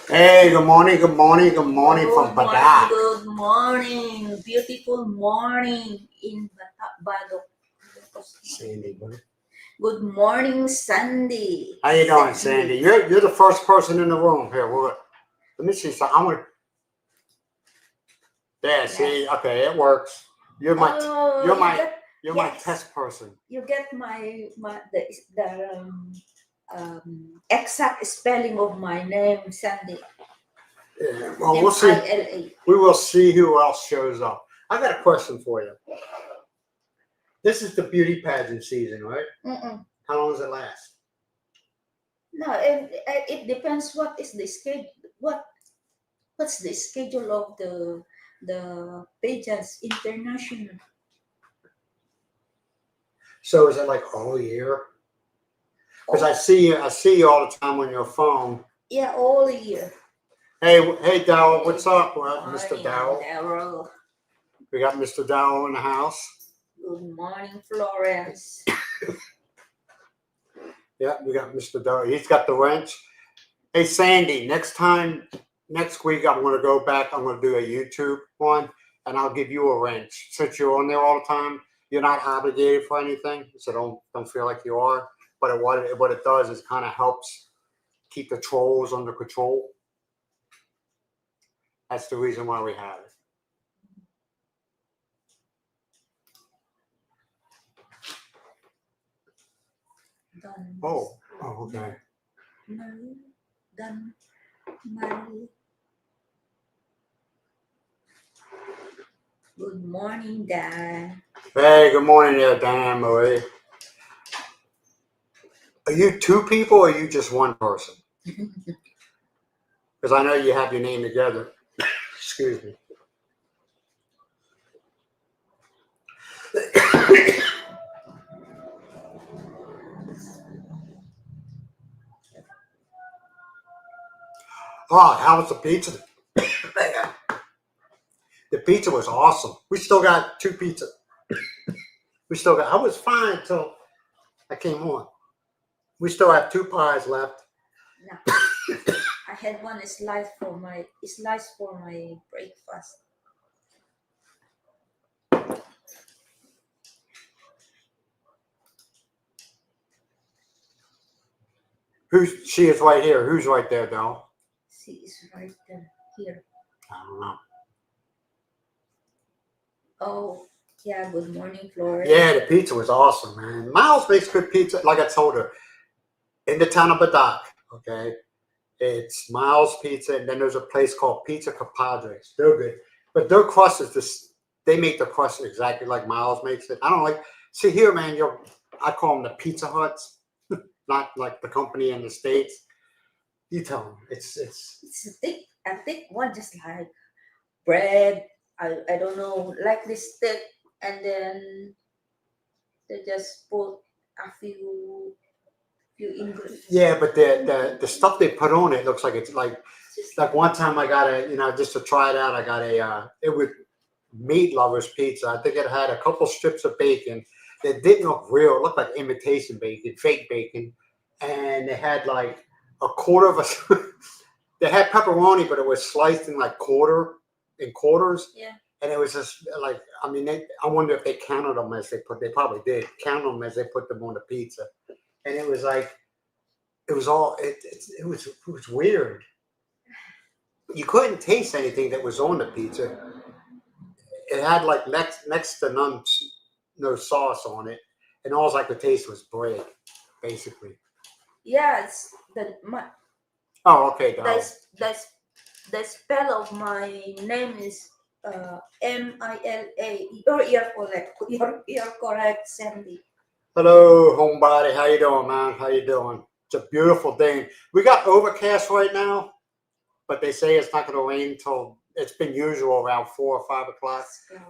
Hey, good morning, good morning, good morning from Badak. Good morning, beautiful morning in Badok. Sandy, buddy. Good morning, Sandy. How you doing, Sandy? You're the first person in the room here. Let me see. So I'm gonna. Yeah, see. Okay, it works. You're my. Oh, You're my. You're my yes. test person. You get exact spelling of my name, Sandy. Yeah. Well, we'll see. M-I-L-A. We will see who else shows up. I got a question for you. This is the beauty pageant season, right? Mm-mm. How long does it last? No, it depends. What is the schedule? What's the schedule of the pageants international? So is it like all year? Because I see you all the time on your phone. Yeah, all year. Hey, Darrell, what's up, Mr. Morning, Darrell? Daryl. We got Mr. Darrell in the house. Good morning, Florence. Yeah, we got Mr. Darrell. He's got the wrench. Hey, Sandy, next week, I'm going to go back. I'm going to do a YouTube one, and I'll give you a wrench. Since you're on there all the time, you're not obligated for anything, so don't feel like you are. But what it does is kind of helps keep the trolls under control. That's the reason why we have it. Done. Oh, okay. Marie. Done. Marie. Good morning, Dan. Hey, good morning there, Diane Marie. Are you two people or are you just one person? Because I know you have your name together. Excuse me. Oh, how was the pizza? The pizza was awesome. We still got two pizza. I was fine until I came on. We still have two pies left. No. I had one slice for my breakfast. She is right here. Who's right there, though? She is right there. Here. I don't know. Oh, yeah. Good morning, Florence. Yeah, the pizza was awesome, man. Miles makes good pizza. Like I told her, in the town of Badak, okay? It's Miles Pizza, and then there's a place called Pizza Compadres. They're good, but their crust is this. They make the crust exactly like Miles makes it. I don't like. See here, man. I call them the Pizza Huts, not like the company in the states. You tell them it's. It's a thick one, just like bread. I don't know, like this thick, and then they just put a few ingredients. Yeah, but the stuff they put on it looks like it's like one time I got just to try it out. I got it was meat lovers pizza. I think it had a couple strips of bacon that didn't look real. It looked like imitation bacon, fake bacon, and they had like a quarter of a. They had pepperoni, but it was sliced in like quarters. Yeah. And it was just like I wonder if they counted them as they put. They probably did count them as they put them on the pizza, and it was like it was all it was weird. You couldn't taste anything that was on the pizza. It had like next to none, no sauce on it, and all I could taste was bread, basically. Yeah, it's Oh, okay, Darryl. the spell of my name is Mila. You're correct, Sandy. Hello, homebody. How you doing, man? How you doing? It's a beautiful day. We got overcast right now, but they say it's not going to rain until it's been usual around 4 or 5 o'clock.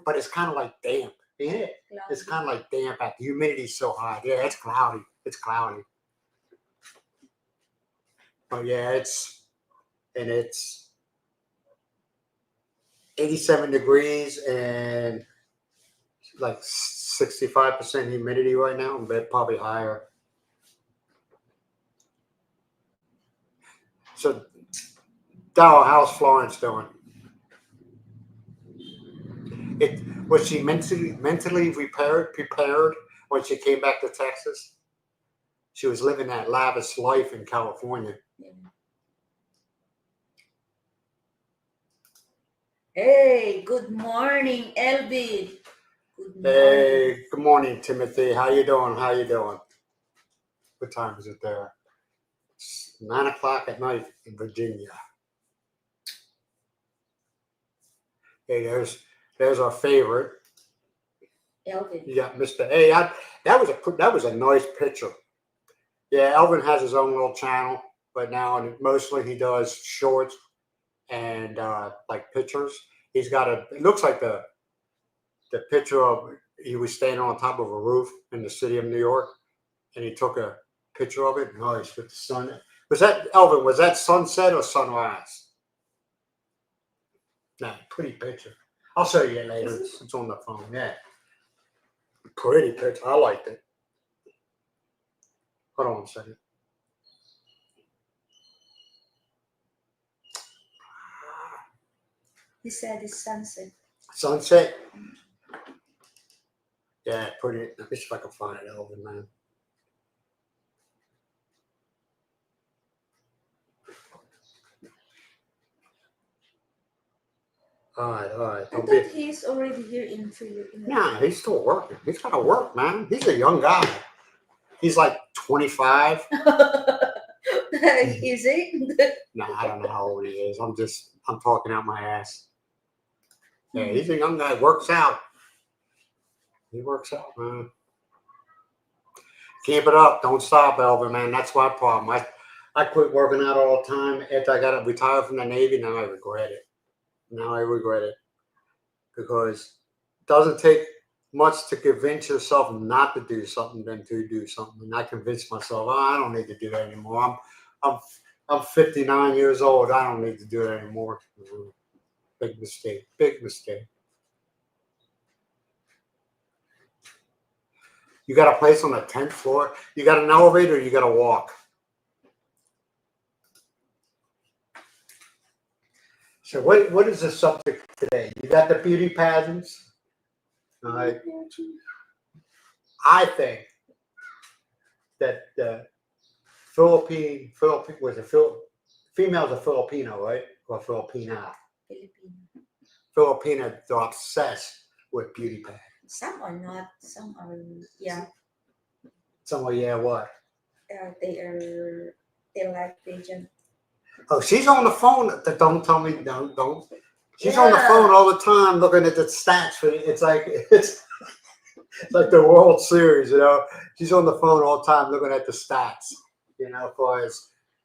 But it's kind of like damp, ain't it? Cloudy. It's kind of like damp. The humidity's so high. Yeah, it's cloudy. It's cloudy. But yeah, it's 87 degrees and like 65% humidity right now, but probably higher. So Dow, how's Florence doing? It was she mentally prepared when she came back to Texas? She was living that lavish life in California. Yeah. Hey, good morning, Elvin. Good morning. Hey, good morning, Timothy. How you doing? How you doing? What time is it there? It's 9 o'clock at night in Virginia. Hey, there's our favorite. Elvin. Yeah, Mr. A. That was a nice picture. Yeah, Elvin has his own little channel, but now mostly he does shorts and like pictures. He's got it looks like the picture of he was standing on top of a roof in the city of New York, and he took a picture of it. Nice with the sun. Was that Elvin? Was that sunset or sunrise? No, pretty picture. I'll show you it later. It's on the phone. Yeah, pretty picture. I liked it. Hold on a second. He said it's sunset. Sunset. Yeah, pretty. Let me see if I can find it, Elvin, man. All right. I Don't thought be. he's already here in Philippines. Nah, he's still working. He's got to work, man. He's a young guy. He's like 25. Is it? Nah, I don't know how old he is. I'm talking out my ass. Yeah, he's a young guy. Works out. He works out, man. Keep it up. Don't stop, Elvin, man. That's my problem. I quit working out all the time after I got retired from the Navy. Now I regret it. Because it doesn't take much to convince yourself not to do something than to do something. And I convinced myself, oh, I don't need to do that anymore. I'm 59 years old. I don't need to do it anymore. Big mistake. Big mistake. You got a place on the 10th floor. You got an elevator. Or you got to walk. So what is the subject today? You got the beauty pageants. All right. I think that the female's a Filipino, right? Or Filipina. Filipina, they're obsessed with beauty pageants. Some are not. Some are. Yeah. Some are, yeah, what? They like pageant. Oh, she's on the phone. Don't tell me. Don't. She's on the phone all the time looking at the stats. It's like the World Series, you know. She's on the phone all the time looking at the stats, you know,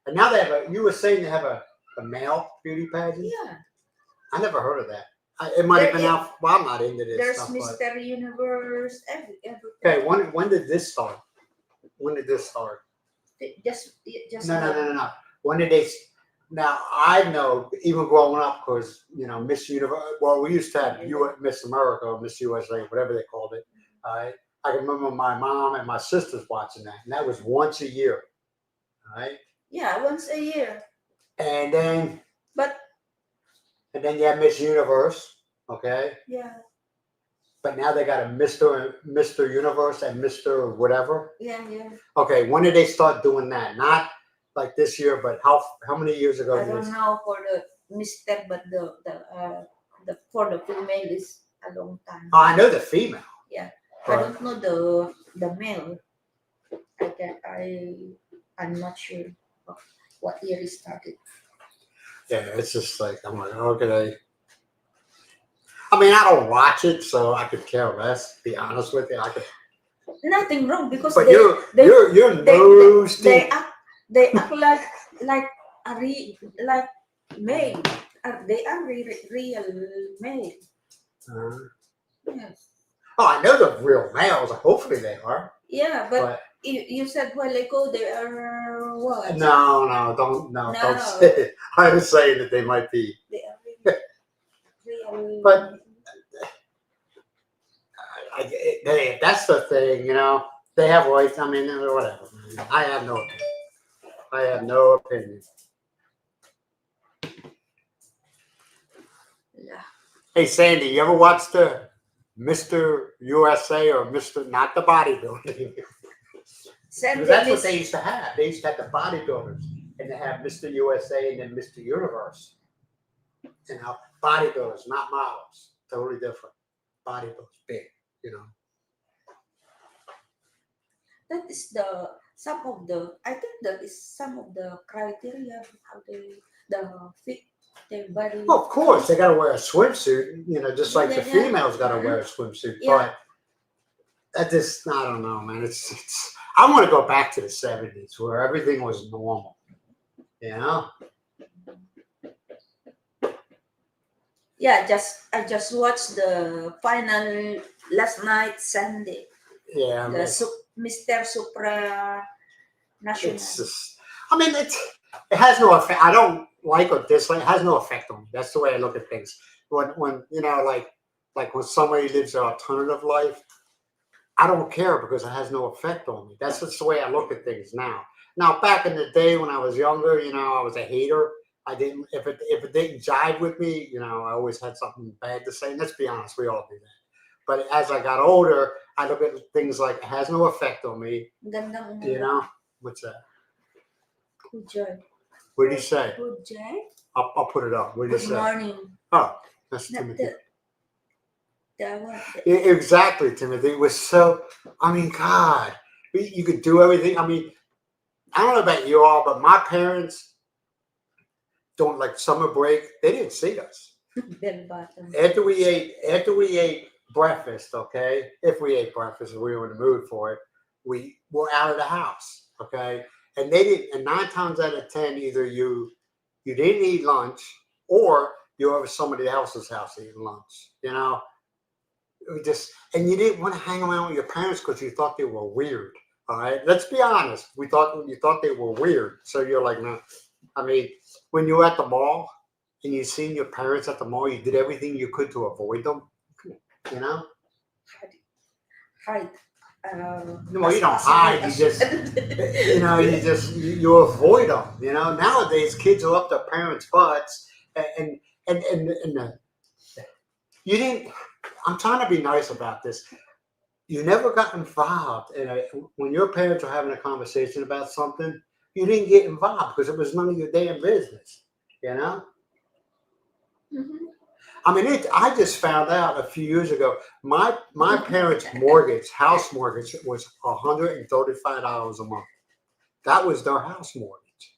and now they have you were saying they have a male beauty pageant? Yeah. I never heard of that. It might have been out. Well, I'm not into this there's stuff. Mr. Universe, everything. Okay, when did this start? When did this start? Just No. When did they? Now I know, even growing up, because you know, Miss Universe. Well, we used to have Miss America or Miss USA, whatever they called it. I can remember my mom and my sisters watching that, and that was once a year. All right. Yeah, once a year. And then. But. And then you have Miss Universe, okay? Yeah. But now they got a Mr. Universe and Mr. whatever. Yeah. Okay, when did they start doing that? Not like this year, but how many years ago? I don't know for the Mr. But the for the female is a long time. Oh, I know the female. Yeah, but I don't know the male. I'm not sure what year it started. Yeah, it's just like I'm like, okay. I mean, I don't watch it, so I could care less. To be honest with you, I could. Nothing wrong because. But you're nose deep. They act like like male. They are real male. Yes. Oh, I know the real males. Hopefully they are. Yeah, but you said while ago they are what? No, don't say it. I was saying that they might be. They are real. But that's the thing, you know. They have rights. I mean, whatever. I have no opinion. Yeah. Hey, Sandy, you ever watch the Mr. USA or Mr. Not the bodybuilding? Send Because the that's what they list. used to have. They used to have the bodybuilders, and they have Mr. USA and then Mr. Universe. You know, bodybuilders, not models. Totally different. Bodybuilders, big. You know. That is the some of the. I think that is some of the criteria of how they the fit their body. Well, of course, they got to wear a swimsuit. You know, just Yeah, like the yeah, yeah. females got to Mhm. wear a swimsuit. Yeah. But that just, I don't know, man. It's. I want to go back to the '70s where everything was normal. You know. Yeah, I just watched the final last night Sunday. Yeah, The Mr. Supra National. it's just. I mean, it has no effect. I don't like or dislike. It has no effect on me. That's the way I look at things. When you know, like when somebody lives an alternative life, I don't care because it has no effect on me. That's just the way I look at things now. Now, back in the day when I was younger, you know, I was a hater. I didn't if it didn't jive with me, you know, I always had something bad to say. And let's be honest, we all do that. But as I got older, I look at things like it has no effect on me. Gandang You umaga. know, what's that? Good joy. What did he say? Good joy. I'll put it up. What did he Good say? morning. Oh, that's Not Timothy. the one. Exactly, Timothy. It was so. I mean, God, you could do everything. I mean, I don't know about you all, but my parents don't like summer break. They didn't see us Bell bottom. after we ate breakfast. Okay, if we ate breakfast, and we were in the mood for it, we were out of the house. Okay, and they didn't. And 9 times out of 10, either you didn't eat lunch or you were over somebody else's house eating lunch. You know, it was just and you didn't want to hang around with your parents because you thought they were weird. All right, let's be honest. You thought they were weird, so you're like, no. I mean, when you were at the mall and you seen your parents at the mall, you did everything you could to avoid them. You know, Hide. well, you As don't possible hide. You as just, you know, you avoid them. You know, nowadays kids are up their parents' butts, and you didn't. I'm trying to be nice about this. You never got involved when your parents were having a conversation about something. You didn't get involved because it was none of your damn business. You know. Mhm. I mean, I just found out a few years ago. My parents' house mortgage, was $135 a month. That was their house mortgage.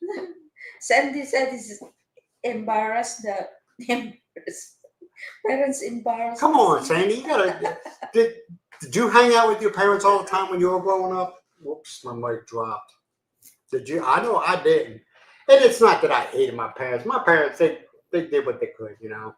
Sandy said this is embarrassed the embarrassed. Parents embarrassed. Come on, Sandy, you gotta. Did you hang out with your parents all the time when you were growing up? Whoops, my mic dropped. Did you? I know I didn't. And it's not that I hated my parents. My parents, they did what they could, you know.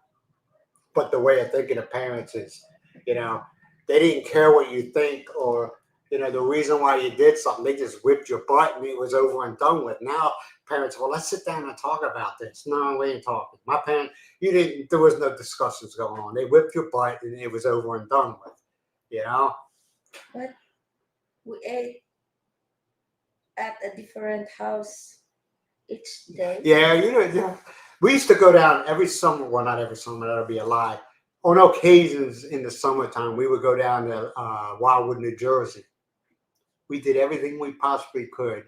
But the way of thinking of parents is, you know, they didn't care what you think or, you know, the reason why you did something. They just whipped your butt and it was over and done with. Now parents, well, let's sit down and talk about this. No, we ain't talking. My parents, there was no discussions going on. They whipped your butt and it was over and done with, you know? But we ate at a different house each day. Yeah, yeah. We used to go down every summer. Well, not every summer. That'll be a lie. On occasions in the summertime, we would go down to Wildwood, New Jersey. We did everything we possibly could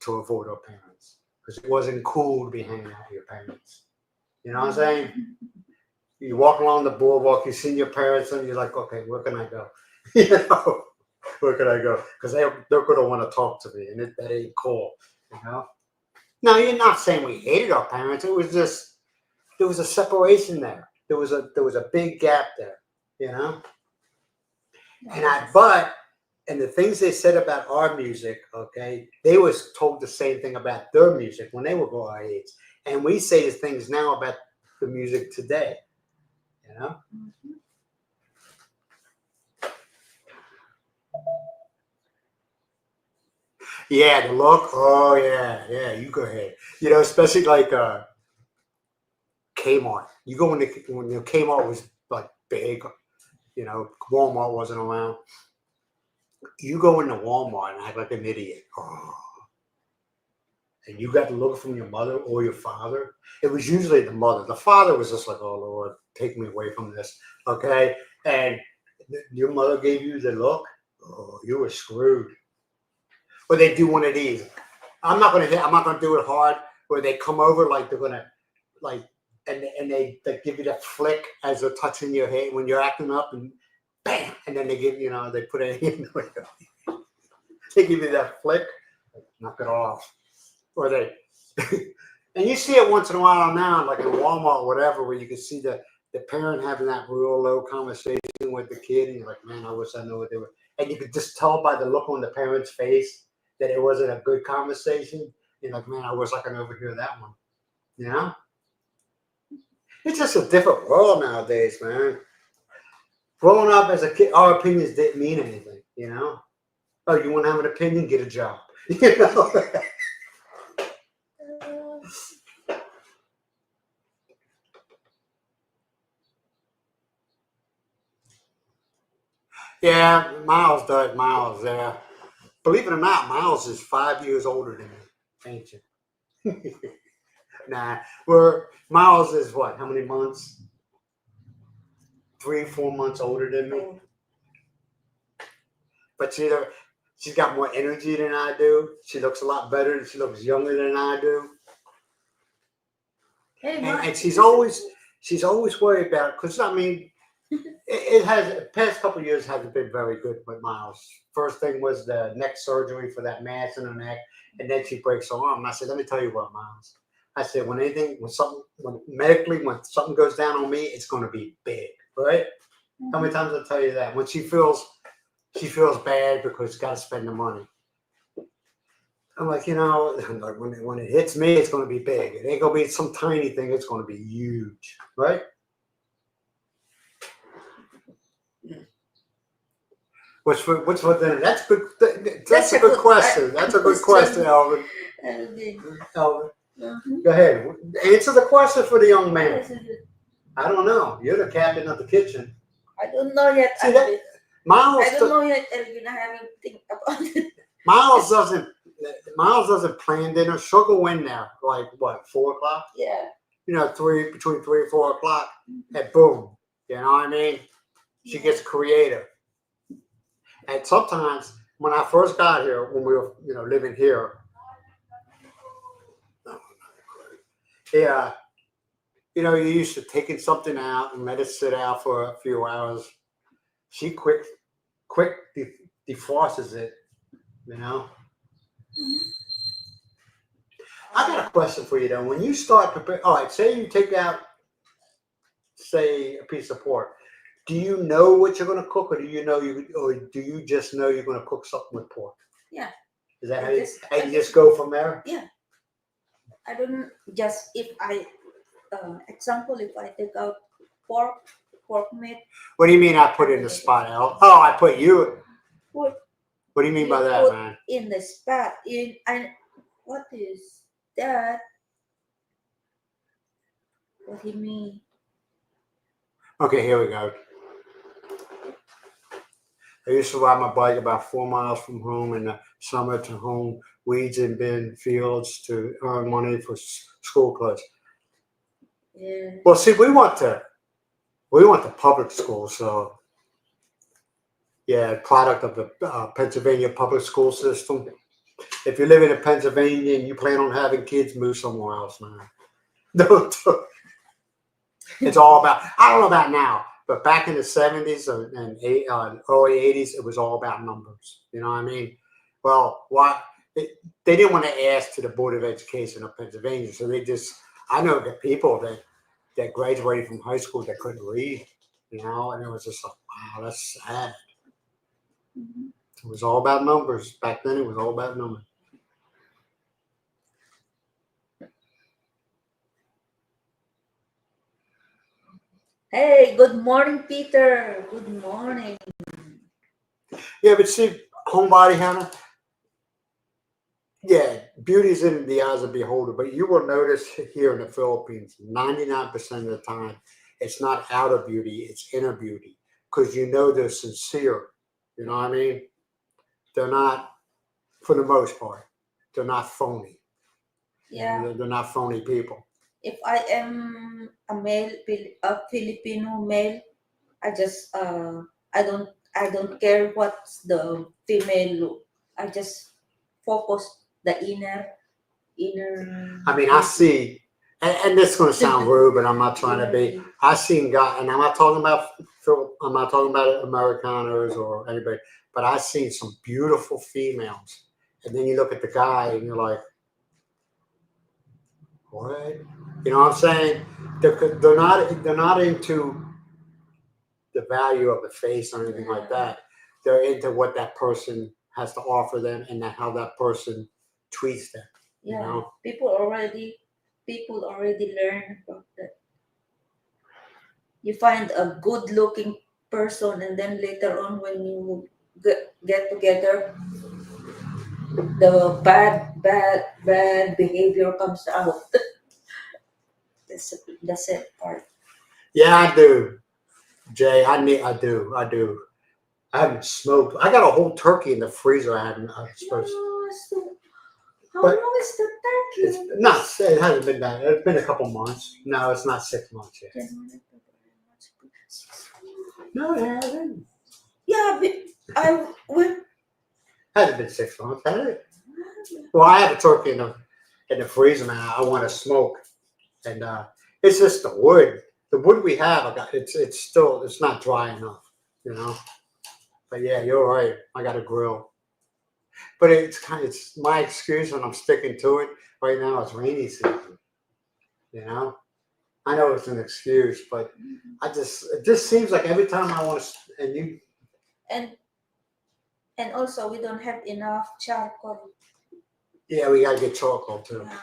to avoid our parents because it wasn't cool to be hanging out with your parents. You know what I'm saying? You walk along the boardwalk, you see your parents, and you're like, okay, where can I go? You know, where can I go? Because they're going to want to talk to me, and that ain't cool. You know. Now, you're not saying we hated our parents. It was just there was a separation there. There was a big gap there. You know. And the things they said about our music, okay, they was told the same thing about their music when they were our age. And we say the things now about the music today, you know? Mhm. Yeah, the look. Oh yeah, you go ahead. You know, especially like Kmart. You go when the Kmart was like big, you know, Walmart wasn't around. You go into Walmart and act like an idiot. Oh. And you got the look from your mother or your father. It was usually the mother. The father was just like, oh Lord, take me away from this, okay? And your mother gave you the look. Oh, you were screwed. Or they do one of these. I'm not gonna do it hard. Where they come over like they're gonna like, and they give you that flick as they're touching your head when you're acting up, and bam, and then they give they put it in. They give you that flick, knock it off, or they. And you see it once in a while now, like in Walmart or whatever, where you can see the parent having that real low conversation with the kid, and you're like, man, I wish I knew what they were. And you could just tell by the look on the parent's face that it wasn't a good conversation. You're like, man, I wish I could overhear that one. You know? It's just a different world nowadays, man. Growing up as a kid, our opinions didn't mean anything, you know? Oh, you want to have an opinion? Get a job. You know? Yeah, Miles does. Miles, yeah. Believe it or not, Miles is 5 years older than me, ain't you? Nah, Miles is what? How many months? 3, 4 months older than me. But she's got more energy than I do. She looks a lot better. She looks younger than I do. Hey, And she's always worried about it, because I mean, it has the past couple of years hasn't been very good with Miles. First thing was the neck surgery for that mass in her neck, and then she breaks her arm. And I said, let me tell you what, Miles. I said, when something goes down on me, it's going to be big, right? Mm-hmm. How many times I tell you that? When she feels bad because she's got to spend the money. I'm like, when it hits me, it's going to be big. It ain't going to be some tiny thing. It's going to be huge, right? What's for dinner? That's good. That's a good question. That's a good question, Elvin. Elvin, go ahead. Answer the question for the young man. I don't know. You're the captain of the kitchen. I don't know yet. See that? Miles. I don't know yet, Elvin. I haven't think about it. Miles doesn't plan dinner. She'll go in there like what, 4 o'clock? Yeah. Between 3 and 4 o'clock, and boom. You know what I mean? She gets creative. And sometimes when I first got here, when we were, living here, yeah, you're used to taking something out and let it sit out for a few hours. She quick defrosts it, I got a question for you though. When you start preparing, all right, say you take out, say, a piece of pork. Do you know what you're going to cook, or do you just know you're going to cook something with pork? Yeah. Is that how you just go from there? Yeah. I don't just if I example if I take out pork meat. What do you mean I put in the spot, Al? Oh, I put you. What do you mean by that, man? In the spot. What is that? What do you mean? Okay, here we go. I used to ride my bike about 4 miles from home in the summer to home, weeds and bin fields to earn money for school clothes. Yeah. Well, see, we went to public school, so yeah, product of the Pennsylvania public school system. If you're living in Pennsylvania and you plan on having kids, move somewhere else, man. Don't. It's all about. I don't know about now. But back in the 70s and early 80s, it was all about numbers. You know what I mean? Well, they didn't want to ask to the Board of Education of Pennsylvania. So I know the people that graduated from high school that couldn't read, and it was just like, wow, that's sad. Mm-hmm. It was all about numbers. Back then, it was all about numbers. Hey, good morning, Peter. Good morning. Yeah, but see, homebody, Hannah. Yeah, beauty's in the eyes of the beholder, but you will notice here in the Philippines, 99% of the time, it's not outer beauty, it's inner beauty, because they're sincere. You know what I mean? They're not, for the most part, they're not phony. Yeah. They're not phony people. if I am a male, a Filipino male, I just I don't care what's the female look. I just focus the inner. I mean, I see, and this is going to sound rude, but I'm not trying to be. I seen guys, and I'm not talking about I'm not talking about Americaners or anybody, but I seen some beautiful females, and then you look at the guy and you're like, what? You know what I'm saying? They're not into the value of the face or anything like that. They're into what that person has to offer them and how that person treats them. You Yeah, know? people already learn about that. You find a good looking person, and then later on when you get together, the bad behavior comes out. That's the sad part. Yeah, I do, Jay. I do. I haven't smoked. I got a whole turkey in the freezer. I was supposed, Yeah, so how but long is the it's turkey? not. It hasn't been that. It's been a couple months. No, it's not 6 months yet. January, February, March, April, 6 months. No, it hasn't. Yeah, but I will. Hasn't been 6 months, has it? Well, I have a turkey in the freezer now. I want to smoke, and it's just the wood. The wood we have, I got it's still it's not dry enough, you know. But yeah, you're right. I got a grill, but it's my excuse, and I'm sticking to it. Right now, it's rainy season, you know. I know it's an excuse, but it just seems like every time I want to, and you, and and also we don't have enough charcoal. yeah, we got to get charcoal too. Yeah.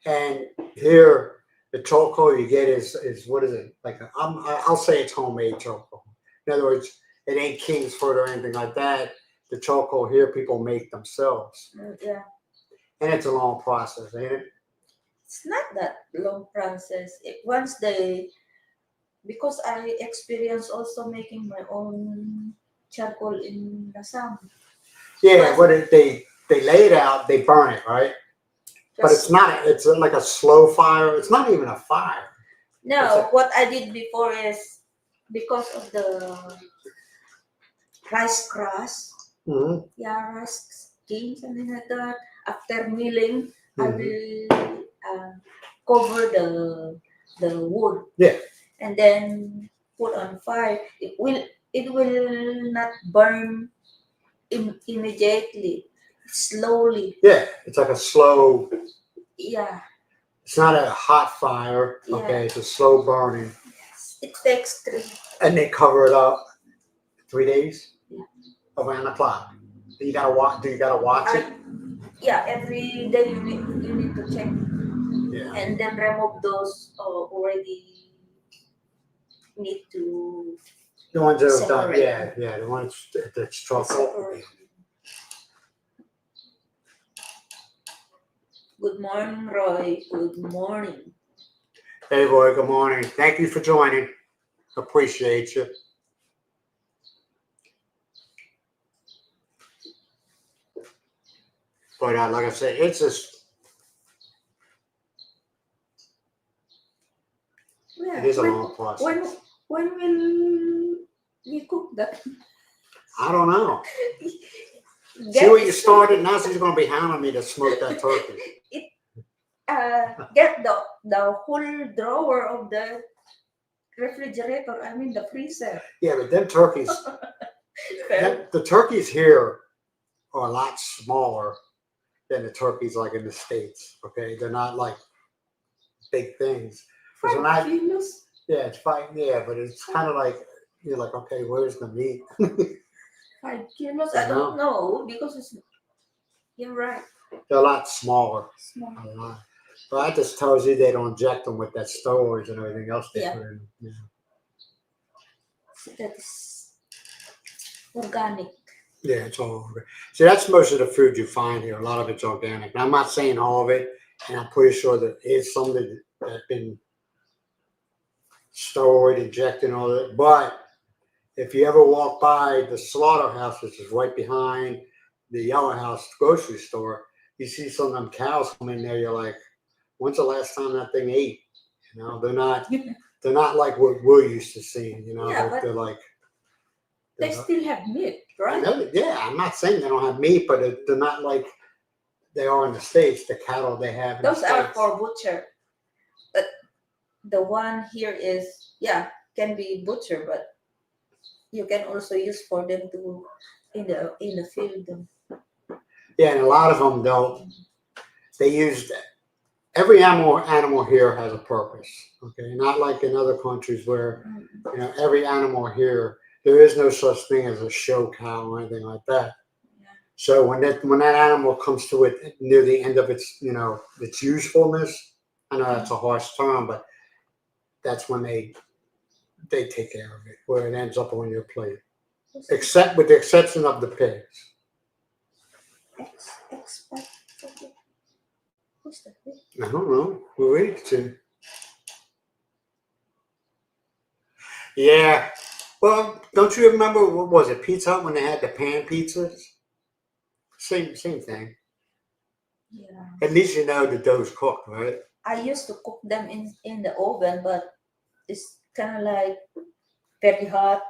And here, the charcoal you get is what is it? Like I'll say it's homemade charcoal. In other words, it ain't Kingsford or anything like that. The charcoal here, people make themselves, Yeah. and it's a long process, ain't it? It's not that long process. Once because I experience also making my own charcoal in Lasam. Yeah. But What they lay it out, they burn it, right? But it's just not. It's like a slow fire. It's not even a fire. no, what I did before is because of the rice crust, Mm-hmm. yeah, rice skin, something like that. After milling, I Mm-hmm. will cover the wood. Yeah. And then put on fire. It will not burn immediately, slowly. Yeah. It's like a slow. Yeah, It's not a hot fire. yeah. Okay. It's a slow burning, It takes three. and they cover it up 3 days. Yeah. Around the clock. You gotta watch. Do you gotta watch it? Yeah, every day you need to check Yeah. and then remove those already need to The ones that have done. separate. Yeah. The ones that's struck. separate. Good morning, Roy. Good morning. Hey, Roy. Good morning. Thank you for joining. Appreciate you. But like I said, it's just Yeah, it is a long process. when will we cook that? I don't know. See what you started. Now she's gonna be hounding me to smoke that turkey. Get the whole drawer of the refrigerator. I mean the freezer. Yeah, but them turkeys. The turkeys here are a lot smaller than the turkeys like in the States. Okay, they're not like big things. 'Cause when 5 kilos. yeah, it's fine. Yeah, but it's kind of like you're like, okay, where's the meat? 5 kilos. I don't know because you're right. They're a lot smaller. Small. A lot. But that just tells you they don't inject them with that storage and everything else they Yeah. put in. Yeah. So that is organic. Yeah, it's all over. See, that's most of the food you find here. A lot of it's organic. Now, I'm not saying all of it, and I'm pretty sure that it's some that's been stored, injected, and all that. But if you ever walk by the slaughterhouse, which is right behind the Yellow House grocery store, you see some of them cows come in there. You're like, when's the last time that thing ate? You know, they're not like what we're used to seeing. You know, Yeah, but they're like. they they're not- still have meat, I right? know that- yeah, I'm not saying they don't have meat, but they're not like they are in the States. The cattle they have in Those the are States. for butcher. But the one here is, yeah, can be butcher, but you can also use for them to in the field. Yeah, and a lot of them don't. They use every animal here has a purpose. Okay, not like in other countries where Mm. you know every animal here there is no such thing as a show cow or anything like that. Yeah. So when that animal comes to it near the end of its its usefulness, I know that's a harsh term, but that's when they take care of it, where it ends up on your plate. Except with the exception of the pigs. Expect. Who's that? I don't know. We'll wait to. Yeah. Well, don't you remember what was it? Pizza Hut when they had the pan pizzas? Same thing. Yeah. At least you know the dough's cooked, right? I used to cook them in the oven, but it's kind of like very hot.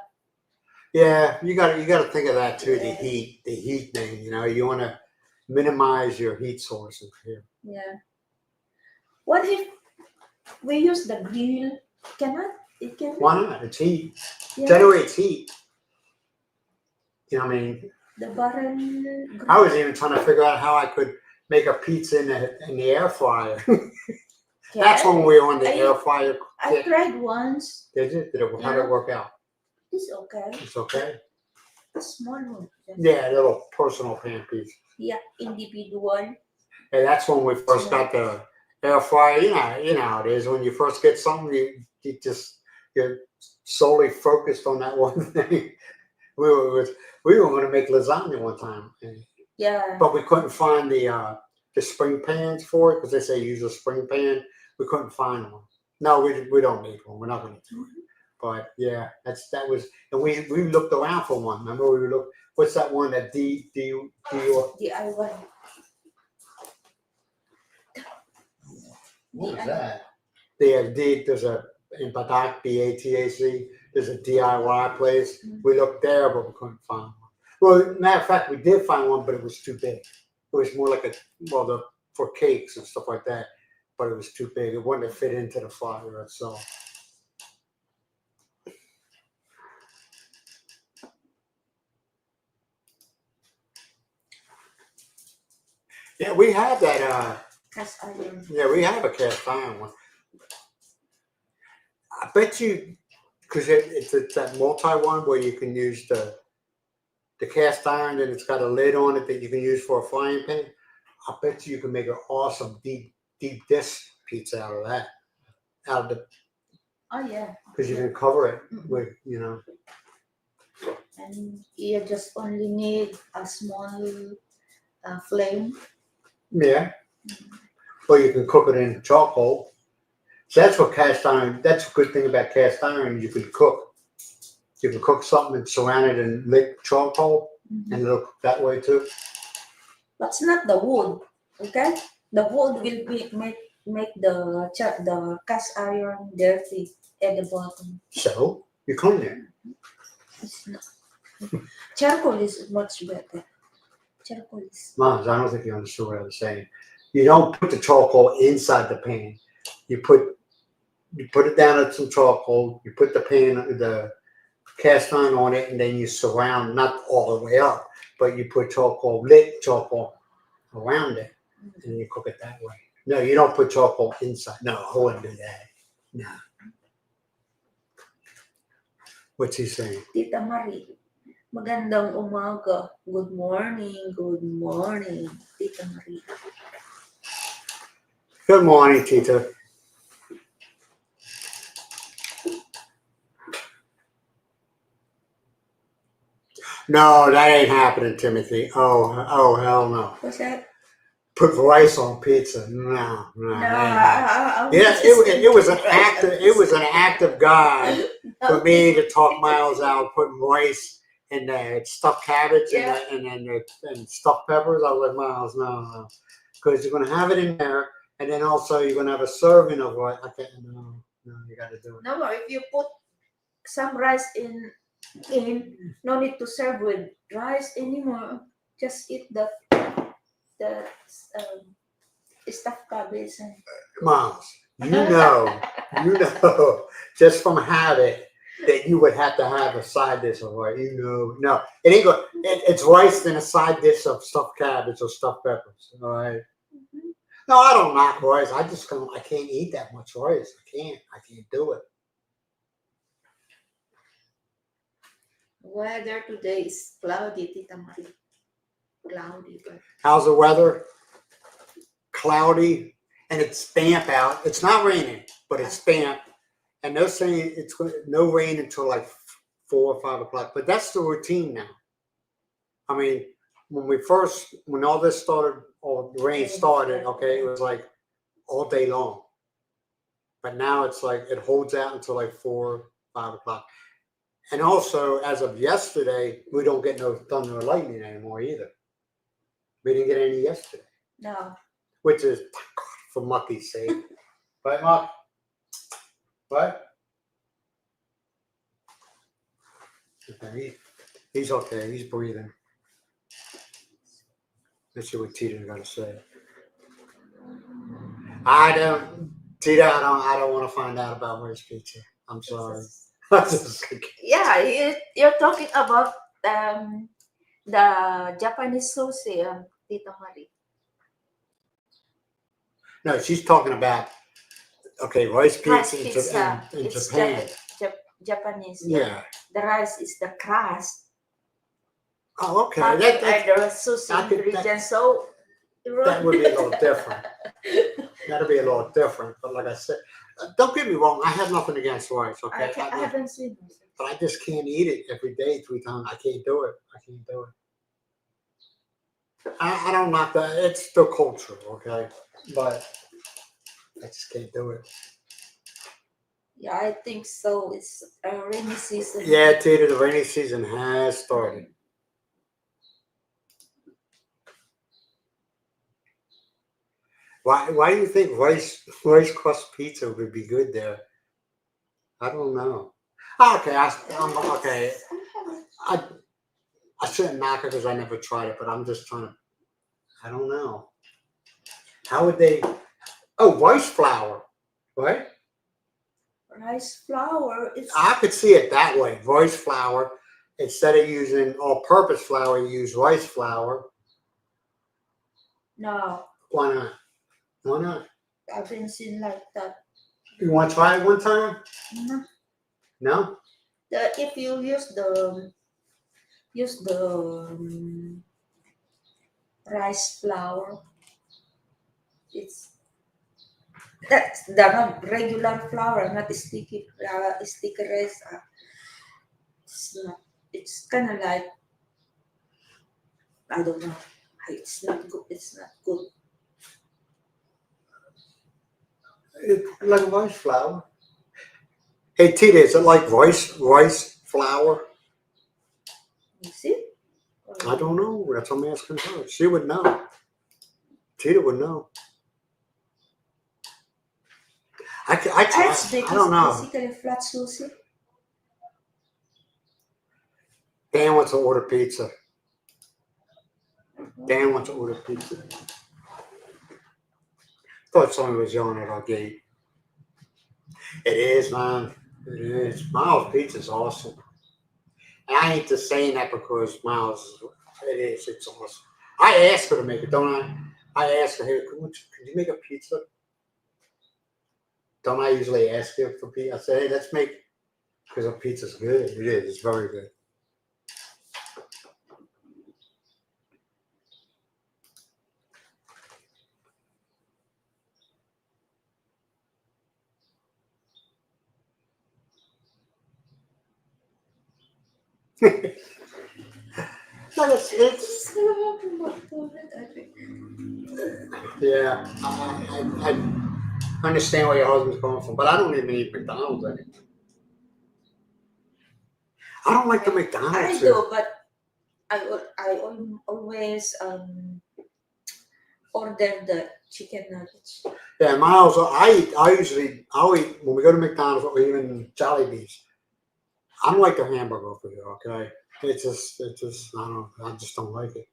Yeah, you got to think of that too. The heat thing. You know, you want to minimize your heat sources here. Yeah. What if we use the grill? Cannot. It can. Why not? It's heat. Yeah. Generates heat. You know what I mean? The barrel. I was even trying to figure out how I could make a pizza in the air fryer. That's when we were on the air fryer. I tried once. Did it? How did it work out? It's okay. It's okay. A small one. Yeah, a little personal pan pizza. Yeah, individual. And that's when we first got the air fryer. You know how it is. When you first get something, you're solely focused on that one thing. We were going to make lasagna one time, Yeah. but we couldn't find the spring pans for it because they say use a spring pan. We couldn't find one. No, we don't need one. We're not going to do it. But yeah, that was, and we looked around for one. Remember, we looked. What's that one that DIY. What was that? There's a in Batak, BATAC. There's a DIY place. Mhm. We looked there, but we couldn't find one. Well, matter of fact, we did find one, but it was too big. It was more like for cakes and stuff like that. But it was too big. It wouldn't have fit into the fryer itself. Yeah, we have that. Cast iron. Yeah, we have a cast iron one. I bet you, because it's that multi one where you can use the cast iron and it's got a lid on it that you can use for a frying pan. I bet you can make an awesome deep dish pizza out of that. Out of the Oh yeah. because you can cover it with And you just only need a small flame. Yeah. Or you can cook it in charcoal. So that's what cast iron. That's a good thing about cast iron. You can cook. You can cook something and surround it in lit charcoal, and it'll cook that way too. But it's not the wood, okay? The wood will make the cast iron dirty at the bottom. So you clean it. It's not. Charcoal is much better. Charcoal is. Moms, I don't think you understood what I was saying. You don't put the charcoal inside the pan. You put it down at some charcoal. You put the cast iron on it, and then you surround, not all the way up, but you put lit charcoal around it, and you cook it that way. No, you don't put charcoal inside. No, I wouldn't do that. No. What's he saying? Tita Marie, magandang umaga. Good morning, Tita Marie. Good morning, Tita. No, that ain't happening, Timothy. Oh, hell no. What's that? Put rice on pizza. No, that ain't happening. Yeah, it was an act. It was an act of God for me to talk Miles out putting rice and stuffed cabbage and stuffed peppers. I was like, Miles, no, because you're gonna have it in there. And then also you're gonna have a serving of rice. I can't. No, you got to do it. No more. If you put some rice in, no need to serve with rice anymore. Just eat the stuffed cabbage and Miles, you know, just from habit that you would have to have a side dish of rice. No, it ain't good. It's rice than a side dish of stuffed cabbage or stuffed peppers. All right. No, I don't knock rice. I just can't. I can't eat that much rice. I can't do it. weather today is cloudy, Tita Marie. Cloudy, but How's the weather? Cloudy, and it's damp out. It's not raining, but it's damp. And they're saying it's no rain until like 4 or 5 o'clock. But that's the routine now. I mean, when all this started, or the rain started, okay, it was like all day long. But now it's like it holds out until like 4, 5 o'clock. And also, as of yesterday, we don't get no thunder or lightning anymore either. We didn't get any yesterday, no. which is for Mucky's sake. Right, Muck? What? Okay, he's okay. He's breathing. Let's see what Tita got to say. Tita. I don't want to find out about Rice Pizza. I'm sorry. Yeah, you're talking about the Japanese sushi, Tita Marie. No, she's talking about rice Rice pizza pizza. in It's Japan. Japanese. Yeah. The rice is the crust. Oh, okay. Not the sushi ingredients. So that would be a little different. That'd be a little different. But like I said, don't get me wrong. I have nothing against rice. Okay. I haven't seen it. But I just can't eat it every day 3 times. I can't do it. I don't knock that. It's the culture, okay? But I just can't do it. Yeah, I think so. It's a rainy season. Yeah, Tita, the rainy season has started. Why do you think rice crust pizza would be good there? I don't know. Okay, okay. I shouldn't knock it because I never tried it, but I'm just trying to. I don't know. How would they? Oh, rice flour, right? Rice flour. I could see it that way. Rice flour. Instead of using all-purpose flour, you use rice flour. No. Why not? Why not? I haven't seen like that. You want to try it one time? No. No? If you use the rice flour, that's the regular flour, not sticky rice. It's not. It's kind of like, I don't know. It's not good. It's not good. It's like rice flour. Hey, Tita, is it like rice flour? Is it? I don't know. That's what I'm asking her. She would know. Tita would know. I don't know. Basically flat sushi. Dan wants to order pizza. Thought somebody was yelling at our gate. It is, man. It is. Miles' Pizza's awesome. And I ain't just saying that because Miles, it's awesome. I asked her to make it, don't I? I asked her, hey, could you make a pizza? Don't I usually ask you for pizza? I said, hey, let's make, because our pizza's good. It is. It's very good. Yeah, I understand where your husband's coming from, but I don't even eat McDonald's anymore. I don't like the McDonald's. I do, but I always order the chicken nuggets. Yeah, Miles, I'll eat, when we go to McDonald's or even Jollibee's, I don't like their hamburger over here, okay? I don't know, I just don't like it.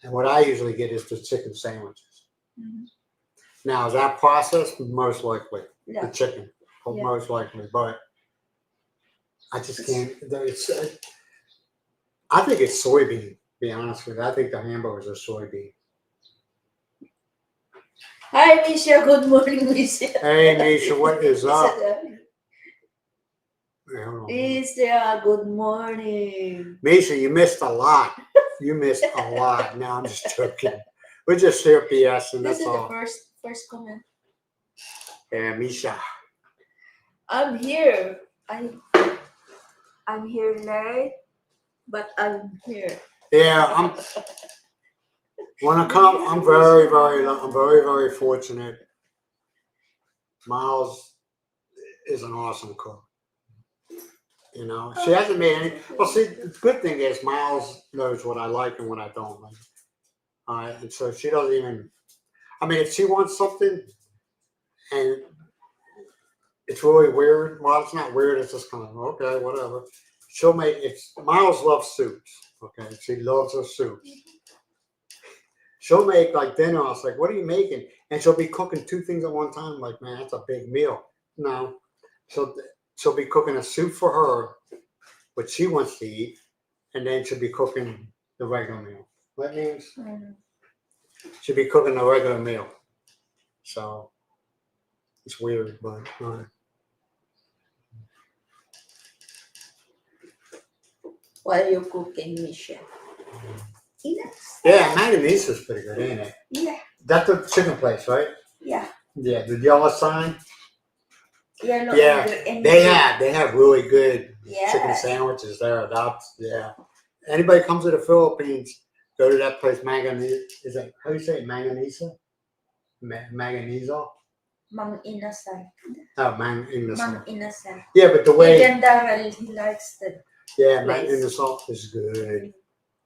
And what I usually get is the chicken sandwiches. Mhm. Now, is that processed? Most likely. The Yeah. chicken, Yeah. most likely. But I just can't, I think it's soybean, to be honest with you. I think the hamburgers are soybean. Hi, Misha. Good morning, Misha. Hey, Misha, what is up? Misha, Yeah, hold on. Misha, good morning. Misha, you missed a lot. You missed a lot. No, I'm just joking. We're just here BSing, This that's is the all. first comment. Yeah, Misha. I'm here. I'm here late, but I'm here. Yeah, I'm very fortunate. Miles is an awesome cook. You know, she hasn't made any. Well, see, the good thing is Miles knows what I like and what I don't like. And so she doesn't even. I mean, if she wants something, and it's really weird. Well, it's not weird. It's just kind of okay, whatever. She'll make it. Miles loves soups. Okay, she loves her soups. She'll make like dinner. I was like, "What are you making?" And she'll be cooking two things at one time. I'm like, man, that's a big meal. No, she'll be cooking a soup for her, what she wants to eat, and then she'll be cooking the regular meal. That means she'll be cooking the regular meal. So it's weird, but. What are you cooking, Misha? Yeah, manganese is pretty good, ain't it? Yeah. That's the chicken place, right? Yeah. Yeah, the yellow sign. Yellow. Yeah, and they have really good chicken Yes. sandwiches there. Yeah. Anybody comes to the Philippines, go to that place. Manganese. Is that how you say it? Manganesa? Manganizo? Mang Inasal. Oh, Manganesa. Mang Inasal. Yeah, but the way. Even Daryl, he likes the Yeah, place. Manganesa is good.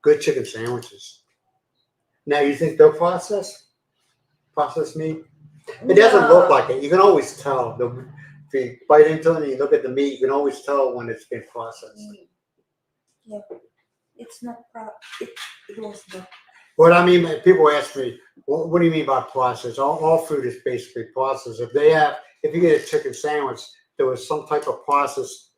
Good chicken sandwiches. Now, you think they're processed meat? It doesn't look like it. You can always tell. If you bite into it and you look at the meat, you can always tell when it's been processed. Yeah. It's not it was not. What I mean, people ask me, what do you mean by processed? All food is basically processed. If you get a chicken sandwich, there was some type of process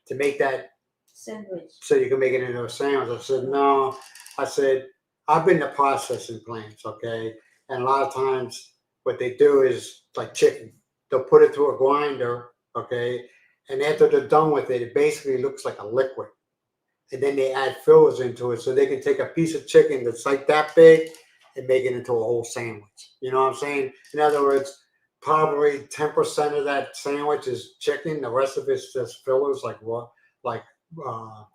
to make that Sandwich. so you can make it into a sandwich. I said, no. I said, I've been to processing plants, okay? And a lot of times what they do is like chicken. They'll put it through a grinder, okay? And after they're done with it, it basically looks like a liquid. And then they add fillers into it so they can take a piece of chicken that's like that big and make it into a whole sandwich. You know what I'm saying? In other words, probably 10% of that sandwich is chicken. The rest of it's just fillers like what? Like Flour.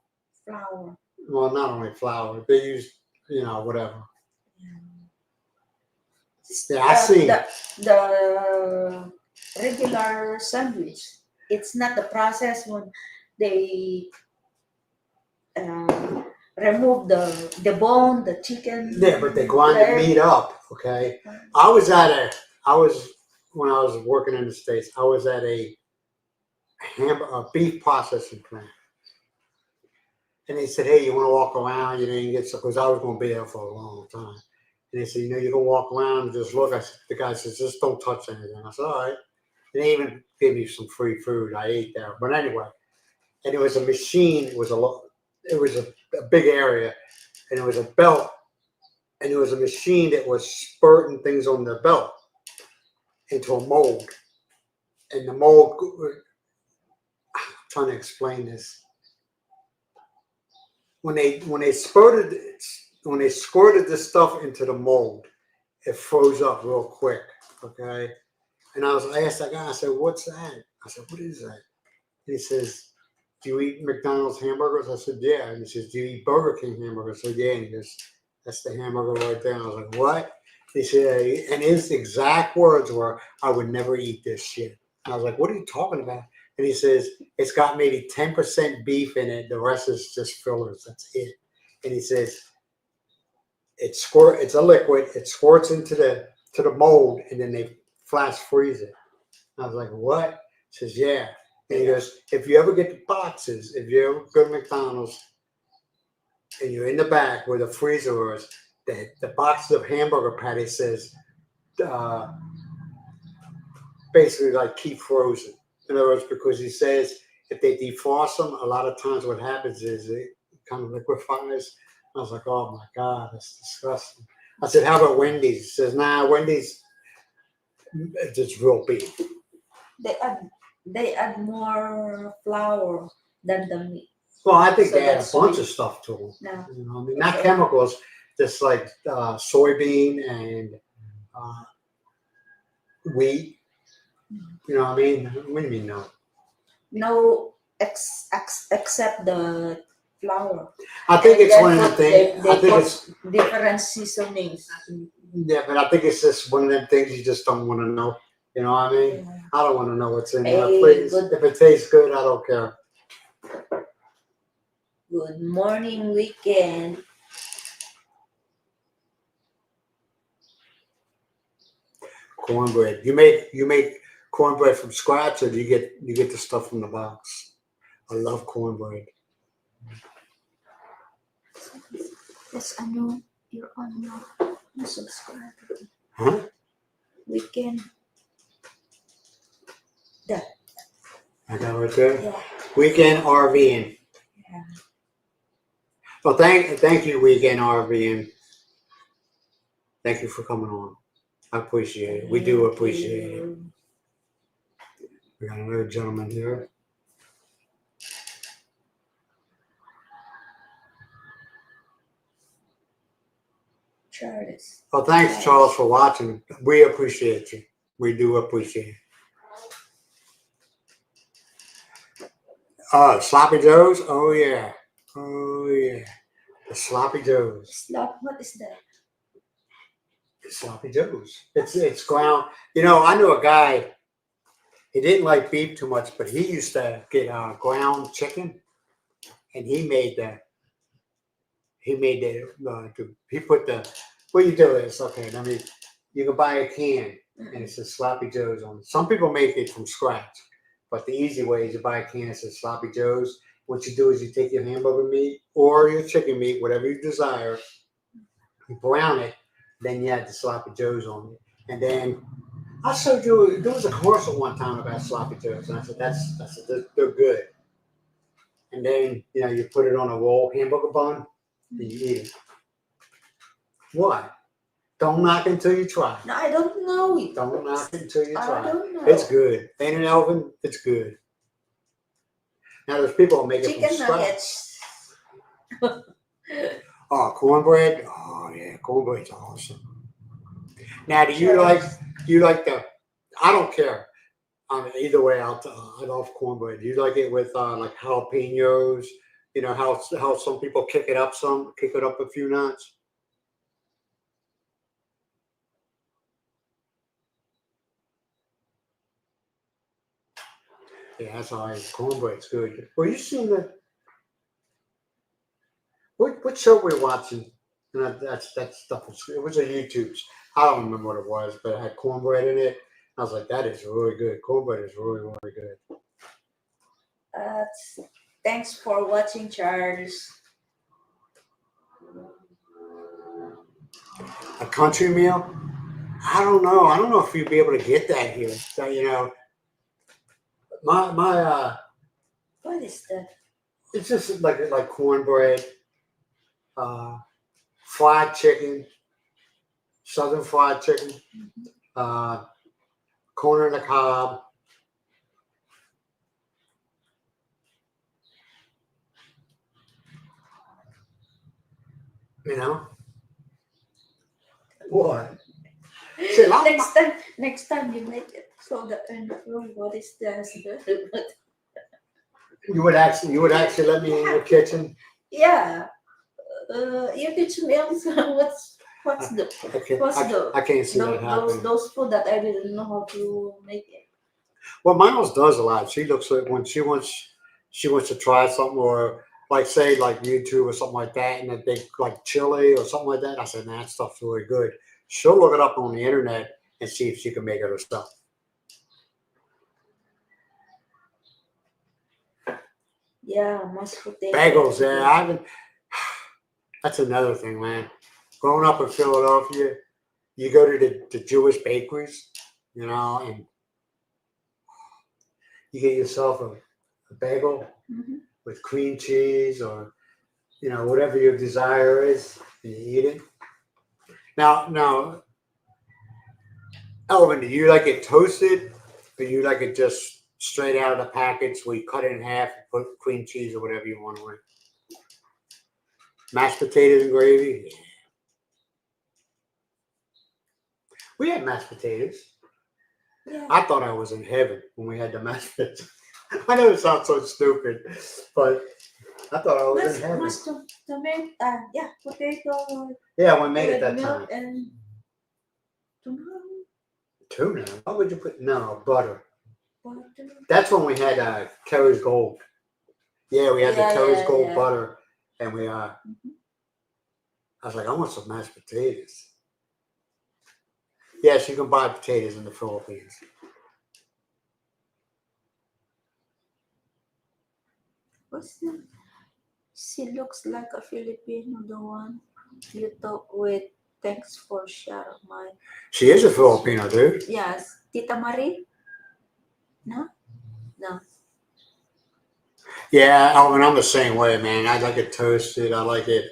well, not only flour, they use, whatever. Yeah, I see. The regular sandwich. It's not the process when they remove the bone, the chicken. Yeah, but they grind the meat up. Okay. When I was working in the States, I was at a beef processing plant. And they said, hey, you want to walk around? You can get some, because I was going to be there for a long time. And they said, you can walk around and just look. The guy says, just don't touch anything. I said, all right. And they even gave me some free food. I ate there. But anyway, and it was a machine. It was a big area, and it was a belt. And it was a machine that was spurting things on the belt into a mold. And the mold, I'm trying to explain this. When they squirted this stuff into the mold, it froze up real quick. Okay, and I asked that guy. I said, "What's that?" I said, "What is that?" And he says, "Do you eat McDonald's hamburgers?" I said, "Yeah." And he says, "Do you eat Burger King hamburgers?" I said, "Yeah." And he goes, "That's the hamburger right there." And I was like, "What?" He said, and his exact words were, "I would never eat this shit." And I was like, "What are you talking about?" And he says, it's got maybe 10% beef in it. The rest is just fillers. That's it. And he says, it's a liquid. It squirts into the to the mold, and then they flash freeze it. I was like, what? He says, yeah. And he goes, if you ever get the boxes, if you ever go to McDonald's and you're in the back where the freezer is, the boxes of hamburger patties says, basically like keep frozen. In other words, because he says if they defrost them, a lot of times what happens is it kind of liquefies. I was like, oh my God, that's disgusting. I said, how about Wendy's? He says, nah, Wendy's, it's just real beef. They add more flour than the meat. Well, I think So they add a that's bunch sweet. of stuff to them. No. You know, I mean, not chemicals, just like soybean and wheat. You know what I mean? What do you mean no? No, except the flour. I think And it's then one of the put- things. they I think put it's different seasonings. yeah, but I think it's just one of them things you just don't want to know. You know what I mean? Yeah. I don't want to know what's in there. Hey, Please, good. if it tastes good, I don't care. Good morning, weekend. Cornbread. You make cornbread from scratch, or do you get the stuff from the box? I love cornbread. Yes, ano, you're on now. Subscribe. Huh? Weekend. I got it right there. Yeah. Weekend RVing. Yeah. Well, thank you, Weekend RVing. Thank you for coming on. I appreciate it. We do appreciate it. We got another gentleman here. Charles. Well, thanks, Charles, for watching. We appreciate you. We do appreciate it. Sloppy Joes? Oh, yeah. Oh, yeah. The Sloppy Joes. What is that? It's Sloppy Joes. It's ground. You know, I knew a guy, he didn't like beef too much, but he used to get ground chicken, and he put the, what you do is, okay, you can buy a can, and it says Sloppy Joes on it. Some people make it from scratch, but the easy way is you buy a can that says Sloppy Joes. What you do is you take your hamburger meat or your chicken meat, whatever you desire, you brown it, then you add the Sloppy Joes on it. And then I showed you, there was a commercial one time about Sloppy Joes, and I said, they're good. And then, you know, you put it on a roll hamburger bun, and you eat it. What? Don't knock until you try. No, I don't know it. Don't knock until you I try. don't know. It's good. Ain't it, Elvin? It's good. Now, there's people who make it Chicken from scratch. nuggets. Oh, cornbread? Oh, yeah, cornbread's awesome. Now, do you like the, I don't care. Either way, I love cornbread. Do you like it with like jalapenos? You know, how some people kick it up a few notches? Yeah, that's all right. Cornbread's good. Well, you seen the what show we're watching? And that stuff it was a YouTube's. I don't remember what it was, but it had cornbread in it. I was like, that is really good. Cornbread is really, really good. Thanks for watching, Charles. A country meal? I don't know. I don't know if you'd be able to get that here. So, you know, my What is that? it's just like cornbread, fried chicken, southern fried chicken, corn on the cob. You know? What? Say, Next time you make it. So what is this? You would actually let me in your kitchen? Yeah. You teach me also what's the I can't see that happening. those food that I didn't know how to make it. Well, Miles does a lot. She looks like when she wants to try something, or like say like YouTube or something like that, and they like chili or something like that. I said, nah, that stuff's really good. she'll look it up on the internet and see if she can make it herself. Yeah, mashed potato. Bagels, yeah, I haven't. That's another thing, man. Growing up in Philadelphia, you go to the Jewish bakeries, and you get yourself a bagel Mhm. with cream cheese or whatever your desire is, and you eat it. Now, Elvin, do you like it toasted, or you like it just straight out of the package where you cut it in half and put cream cheese or whatever you want on it? Mashed potatoes and gravy. Yeah. We had mashed potatoes. Yeah. I thought I was in heaven when we had the mashed potatoes. I know it sounds so stupid, but I thought I was in heaven. Mashed tomato, yeah, potato Yeah, we made it with that milk time. and tomato, Tuna? Why would you put butter? butter. That's when we had Kerry's Gold. Yeah, we had the Yeah, Kerry's yeah, Gold yeah. butter, and we Mhm. I was like, I want some mashed potatoes. Yes, you can buy potatoes in the Philippines. What's that? She looks like a Filipino, the one you talk with. Thanks for sharing my. She is a Filipino, dude. Yes, Tita Marie? No? No. Yeah, Alvin, I'm the same way, man. I like it toasted. I like it,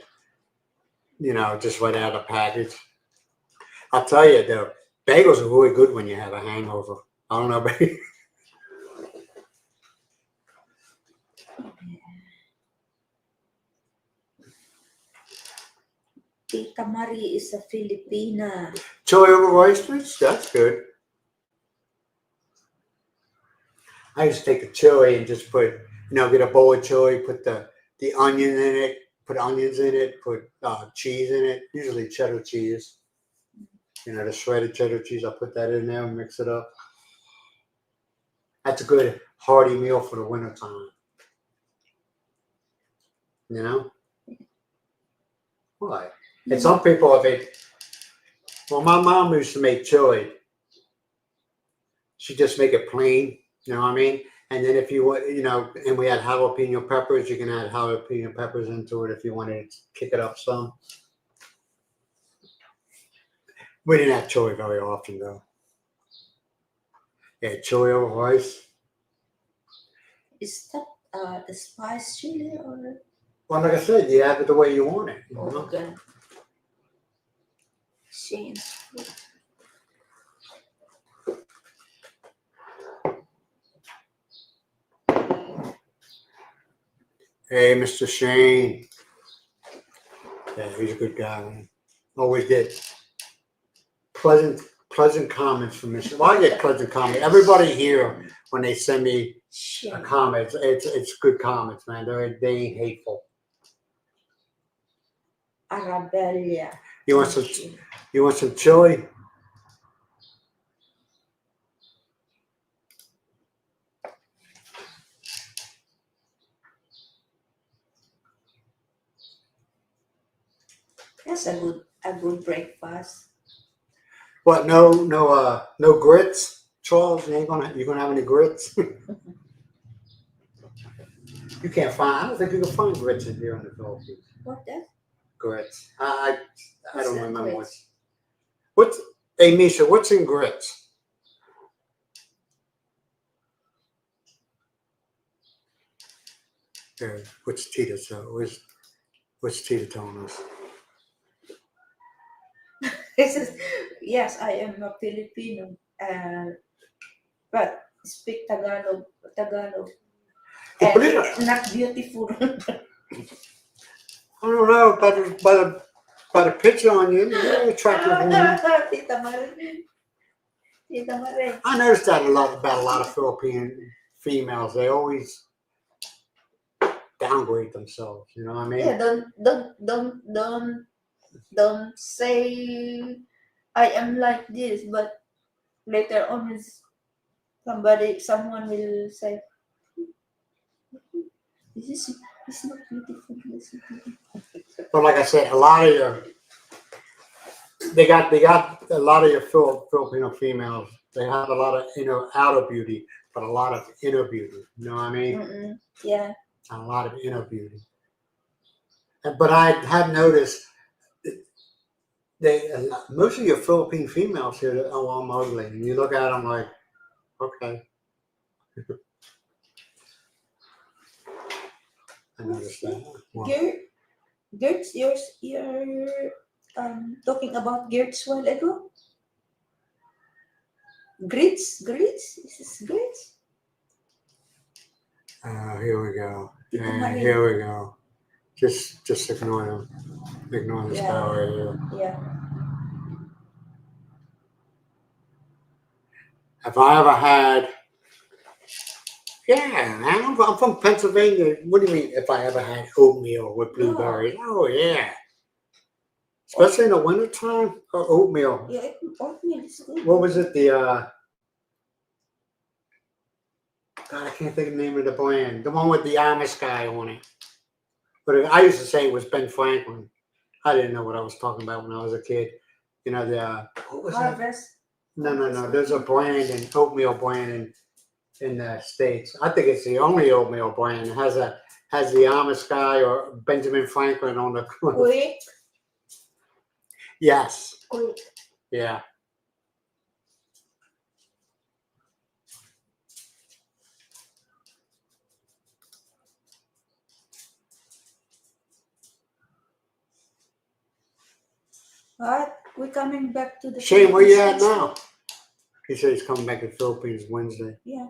just right out of the package. I'll tell you, though, bagels are really good when you have a hangover. I don't know, baby. Tita Marie is a Filipina. Chili over oysters? That's good. I just take the chili and just put, get a bowl of chili, put the onion in it, put onions in it, put cheese in it, usually cheddar cheese. The shredded cheddar cheese, I put that in there and mix it up. That's a good hearty meal for the wintertime. Why? And some people, my mom used to make chili. She just make it plain, you know what I mean? And then if you want, and we had jalapeno peppers, you can add jalapeno peppers into it if you wanted to kick it up some. We didn't have chili very often, though. Yeah, chili over rice. Is that the spice chili or? Well, like I said, you have it the way you want it. Oh, okay. Shane's food. Hey, Mr. Shane. Yeah, he's a good guy, man. Always get pleasant comments from Mr. Well, I get pleasant comments. Everybody here, when they send me Shane. comments, it's good comments, man. They ain't hateful. Arabella. You want some chili? That's a good breakfast. What? No grits, Charles. You're gonna have any grits? You can't find. I don't think you can find grits in here in the Philippines. What that? Grits. I don't remember grits? what's. Hey, Misha, what's in grits? Here, what's Tita? What's Tita telling us? Yes, I am a Filipino, but speak Tagalog, and not beautiful. I don't know, by the picture on you, you're attractive woman. Tita Marie. Tita Marie. I noticed that about a lot of Philippine females. They always downgrade themselves. You know what I mean? Yeah, don't say I am like this, but later on someone will say this is it's not beautiful. But like I said, a lot of they got a lot of your Filipino females. They have a lot of outer beauty, but a lot of inner beauty. You know what I mean? Mm-mm. Yeah. A lot of inner beauty. But I have noticed most of your Philippine females here, oh, I'm ugly, and you look at them like, okay. I noticed that. Wow. Gertz, you're talking about Gertz while ago? Grits? Is this grits? Here we go. Tito Yeah, Marie. here we go. Just ignore them. Ignore this guy right here. Yeah. If I ever had, yeah, man, I'm from Pennsylvania. What do you mean? If I ever had oatmeal with blueberries? Oh yeah. Especially in the wintertime, oatmeal. Yeah, oatmeal is good. What was it? God, I can't think of the name of the brand. The one with the Amish guy on it. But I used to say it was Ben Franklin. I didn't know what I was talking about when I was a kid. You know, what was that? Harvest. No. There's a brand, an oatmeal brand in the States. I think it's the only oatmeal brand. It has the Amish guy or Benjamin Franklin on the Quick. Yes. Quick. Yeah. What? We're coming back to the Shane, where you at Philippines now? Wednesday. He said he's coming back to the Philippines Wednesday. Yeah.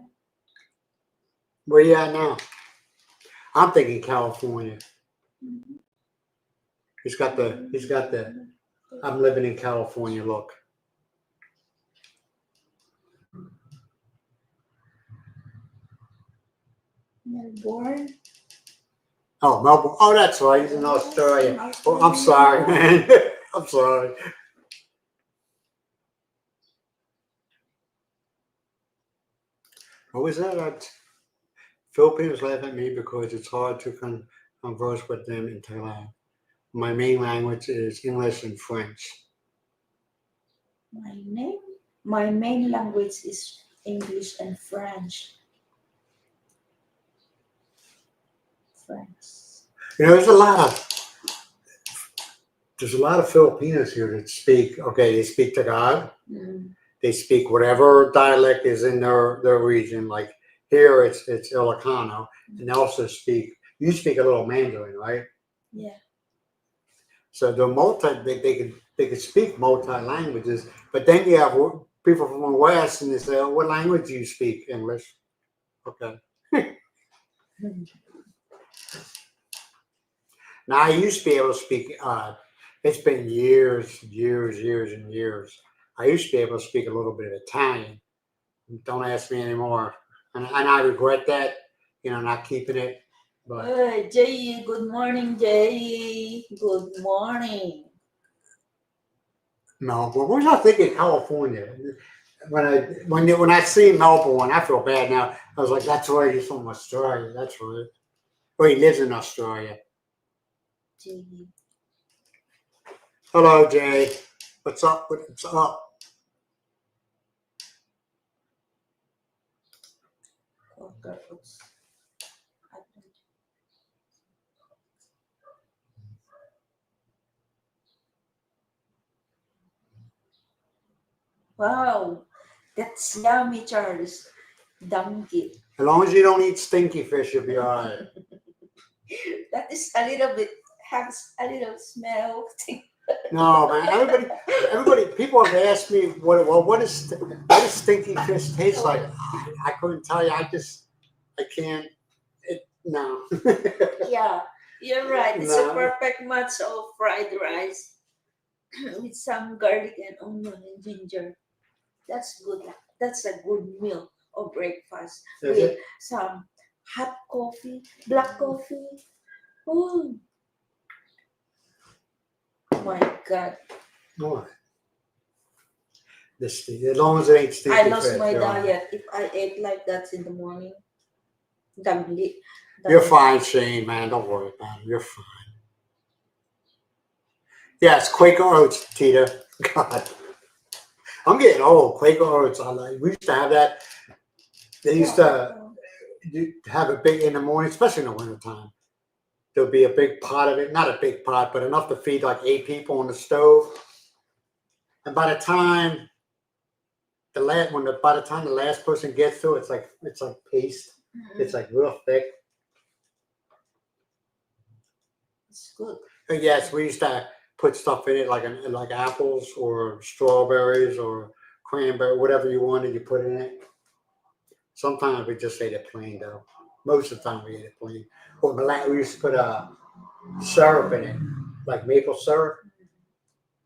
Where you at now? I'm thinking California. Mhm. He's got the I'm living in California look. Melbourne. Oh, Melbourne. Oh, that's right. He's in Australia. Oh, I'm sorry, man. I'm sorry. What was that? Filipinos laugh at me because it's hard to converse with them in Thailand. My main language is English and French. My main language is English and French. You know, there's a lot of Filipinos here that speak. Okay, they speak Tagalog. Mm. They speak whatever dialect is in their region. Like here, it's Ilocano, and they also you speak a little Mandarin, right? Yeah. So they could speak multi languages, but then you have people from the West, and they say, oh, "What language do you speak?" English. Okay. Now I used to be able to speak. It's been years and years. I used to be able to speak a little bit of Italian. Don't ask me anymore, and I regret that. You know, not keeping it. But Jay, good morning, Jay. Good morning. Melbourne. What was I thinking? California. When I see Melbourne, I feel bad now. I was like, that's right. He's from Australia. That's right. Well, he lives in Australia. Jay. Hello, Jay. What's up? What's up? Wow, that's yummy, Charles. Donkey. As long as you don't eat stinky fish, you'll be all right. That is a little bit, has a little smell. No, man. Everybody. People have asked me what does stinky fish taste like? I couldn't tell you. I can't. No. Yeah, you're right. It's No. a perfect match of fried rice with some garlic and onion and ginger. That's good. That's a good meal or breakfast Is with it? some hot coffee, black coffee. Oh my God! What? As long as it ain't stinky I lost fish, my you're all right. diet if I ate like that in the morning. Dangli. You're fine, Shane, man. Don't worry about it. You're fine. Yes, Quaker Oats, Tita. God, I'm getting old. Quaker oats. We used to have that. They used to have a big in the morning, especially in the wintertime. There'll be a big pot of it, not a big pot, but enough to feed like 8 people on the stove. And by the time the last person gets to it, it's like paste. It's like real thick. It's good. And yes, we used to put stuff in it like apples or strawberries or cranberry, whatever you wanted, you put in it. Sometimes we just ate it plain though. Most of the time we ate it plain. Or we used to put syrup in it, like maple syrup.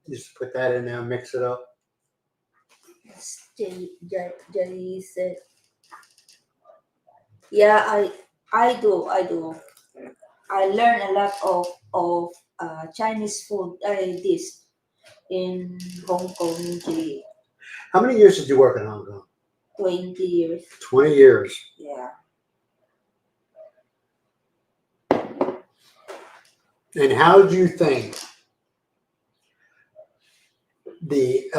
Used to put that in there, mix it up. Jerry said, yeah, I do. I learn a lot of Chinese food this in Hong Kong, Jerry. How many years did you work in Hong Kong? 20 years. 20 years. Yeah. And how do you think the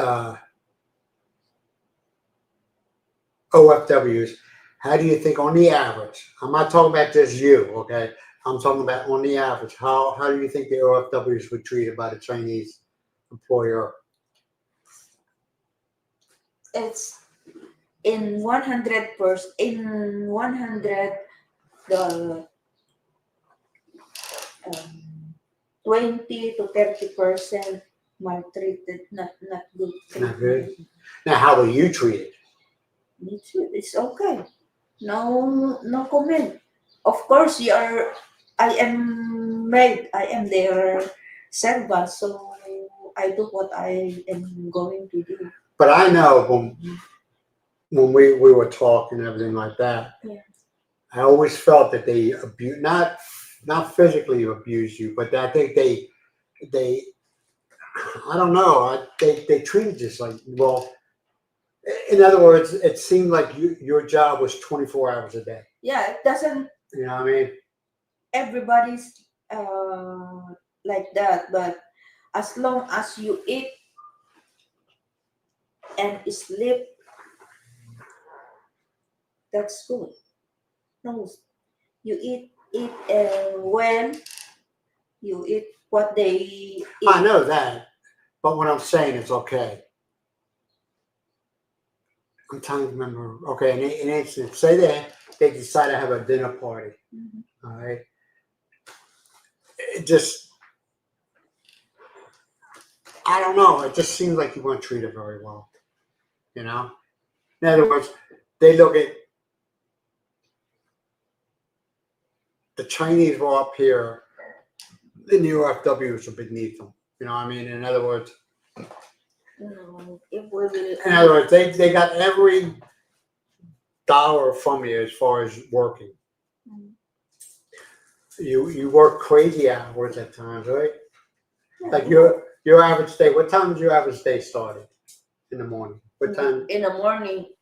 OFWs, how do you think on the average, I'm not talking about just you, okay? I'm talking about on the average, how do you think the OFWs were treated by the Chinese employer? It's in 100%, in 100, the 20 to 30% maltreated, not good. Not good. Now, how were you treated? Me too. It's okay. No comment. Of course, I am maid. I am their servant, so I do what I am going to do. But I know when we were talking and everything like that, Yeah. I always felt that they not physically abused you, but I think they I don't know, they treated you like, well, in other words, it seemed like your job was 24 hours a day. Yeah, it doesn't. You know what I mean? Everybody's like that, but as long as you eat and sleep, that's good. No, you eat well. You eat what they eat. I know that, but what I'm saying is okay. I'm trying to remember. Okay, in an instance, say they decide to have a dinner party. Mhm. All right. It just, I don't know. It just seems like you weren't treated very well. You know. In other words, they look at the Chinese were up here, and the UFWs are beneath them. You know what I mean? In other words, they got every dollar from you as far as working. Mhm. You work crazy hours at times, right? Yeah. Like your average day. What time is your average day started in the morning? What time? In the morning,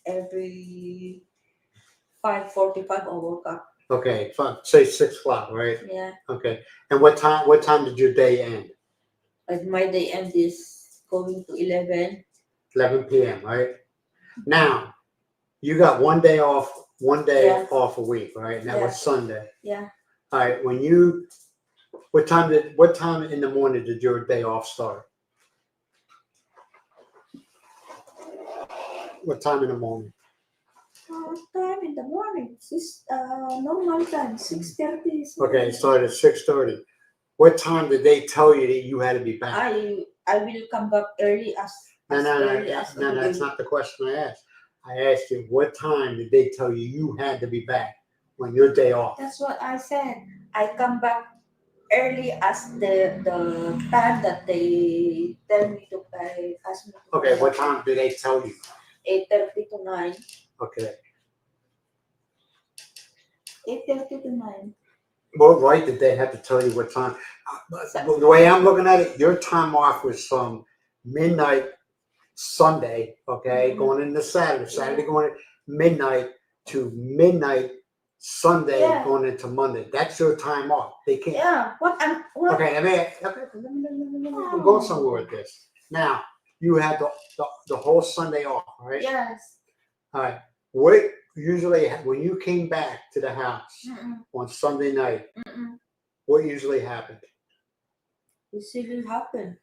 every 5:45 I woke up. Okay, fine. Say 6 o'clock, right? Yeah. Okay. And what time did your day end? Like my day end is going to 11. 11 p.m. Right? Now, you got one day off Yeah. off a week, right? And that Yeah. was Sunday. Yeah. All right. What time in the morning did your day off start? What time in the morning? Time in the morning, normal time, 6:30. Okay, it started at 6:30. What time did they tell you that you had to be back? I will come back early as early as No, that's not the question I asked. I asked you, what time did they tell you had to be back when your day off? That's what I said. I come back early as the time that they tell me to pay. Ask me to Okay, pay. what time did they tell you? 8:30 to 9. Okay. 8:30 to 9. What right did they have to tell you what time? The way I'm looking at it, your time off was from midnight Sunday, okay, Mhm. going into Saturday. Saturday Yeah. going at midnight to midnight Sunday Yeah. going into Monday. That's your time off. They can't. Yeah. What? Okay, I'm going somewhere with this. Now, you had the whole Sunday off, right? Yes. All right. What usually, when you came back to the house Mm-mm. on Sunday night, Mm-mm. what usually happened? It will happen.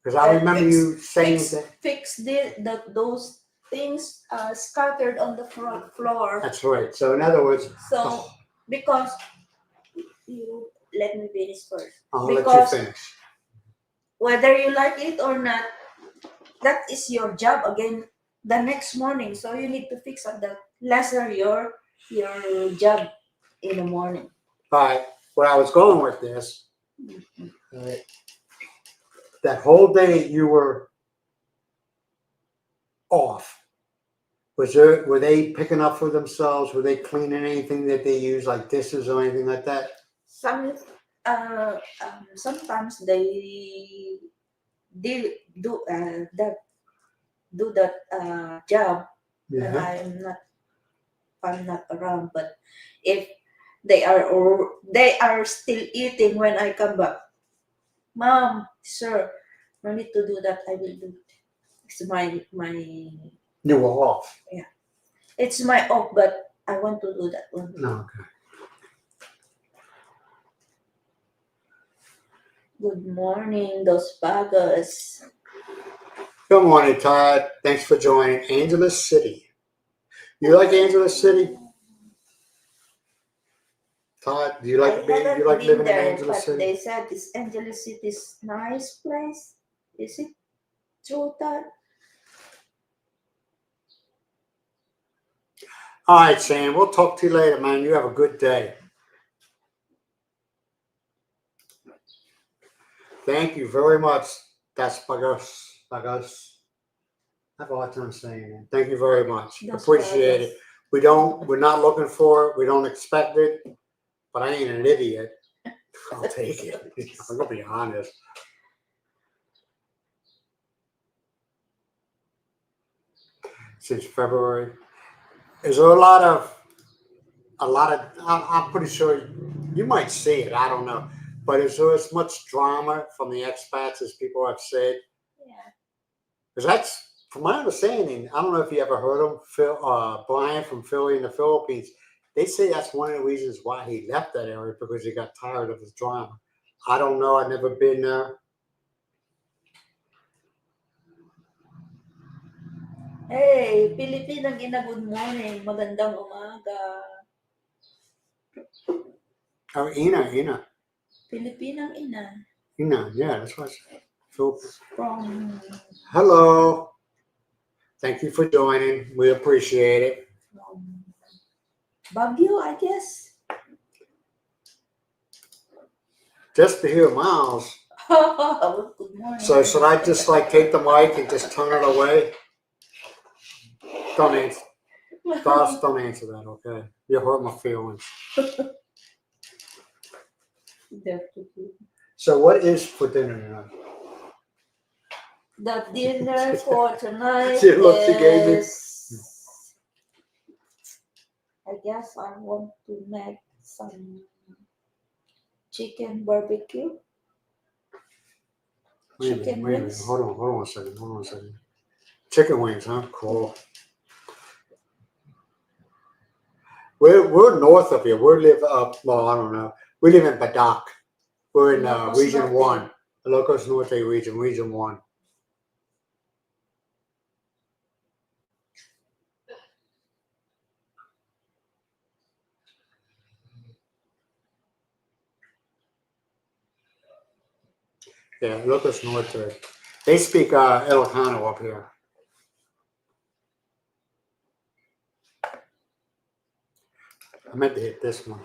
Because I remember you saying that. Fix those things scattered on the floor. That's right. So, in other words, So because you let me finish first. I'll let Because you finish. whether you like it or not, that is your job again the next morning. So you need to fix up the lesser your job in the morning. All right. Where I was going with this, that whole day you were off. Were they picking up for themselves? Were they cleaning anything that they use, like dishes or anything like that? Sometimes they do that job when Yeah. I'm not around. But if they are still eating when I come back, Mom, sir, no need to do that. I will do it. It's my You were off. it's my off, but I want to do that one. No, okay. Good morning, Dos Pagas. Good morning, Todd. Thanks for joining Angeles City. You like Angeles City? Todd, do you like living in Angeles City? They said this Angeles City is nice place. Is it true, Todd? All right, Sam. We'll talk to you later, man. You have a good day. Thank you very much. That's Pagos. I have a hard time saying it. Thank you very much. Dos Appreciate Pagas. it. We're not looking for it. We don't expect it. But I ain't an idiot. I'll take it. I'm gonna be honest. Since February. Is there a lot of I'm pretty sure you might see it, I don't know. But is there as much drama from the expats as people have said? Yeah. Because that's, from my understanding, I don't know if you ever heard him, Brian from Philly in the Philippines. They say that's one of the reasons why he left that area, because he got tired of his drama. I don't know. I've never been there. Hey, Pilipinang ina, good morning. Magandang umaga. Oh, Ina. Pilipinang ina. Ina, yeah, that's what I said. From Hello. Thank you for joining. We appreciate it. Baguio, I guess. Just to hear Miles. Good morning. So should I just take the mic and just turn it away? Don't answer. Gosh, don't answer that, okay? You hurt my feelings. So what is for dinner tonight? The dinner for tonight See the look she gave me? is, I guess I want to make some chicken barbecue. Wait a Chicken minute. wings. Hold on a second. Chicken wings, huh? Cool. We're north of here. We live up, well, I don't know. We live in Badak. We're in Ilocos Region Norte. 1. Ilocos Norte region, Region 1. Yeah, Ilocos Norte. They speak Ilocano up here. I meant to hit this one.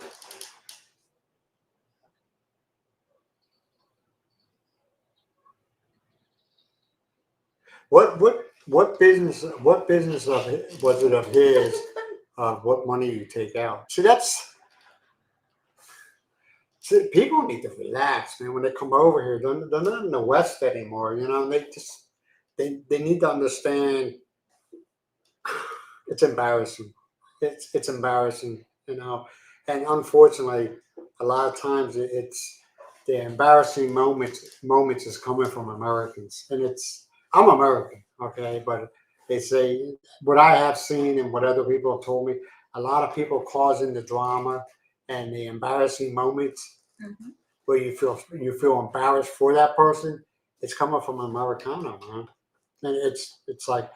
What business was it of his? What money you take out? See, people need to relax, man. When they come over here, they're not in the West anymore. You know, they need to understand. It's embarrassing. It's embarrassing. You know, And unfortunately, a lot of times it's the embarrassing moments is coming from Americans, and I'm American, okay, but they say what I have seen and what other people have told me, a lot of people causing the drama and the embarrassing moments Mhm. where you feel embarrassed for that person. It's coming from Americano, man, and it's like,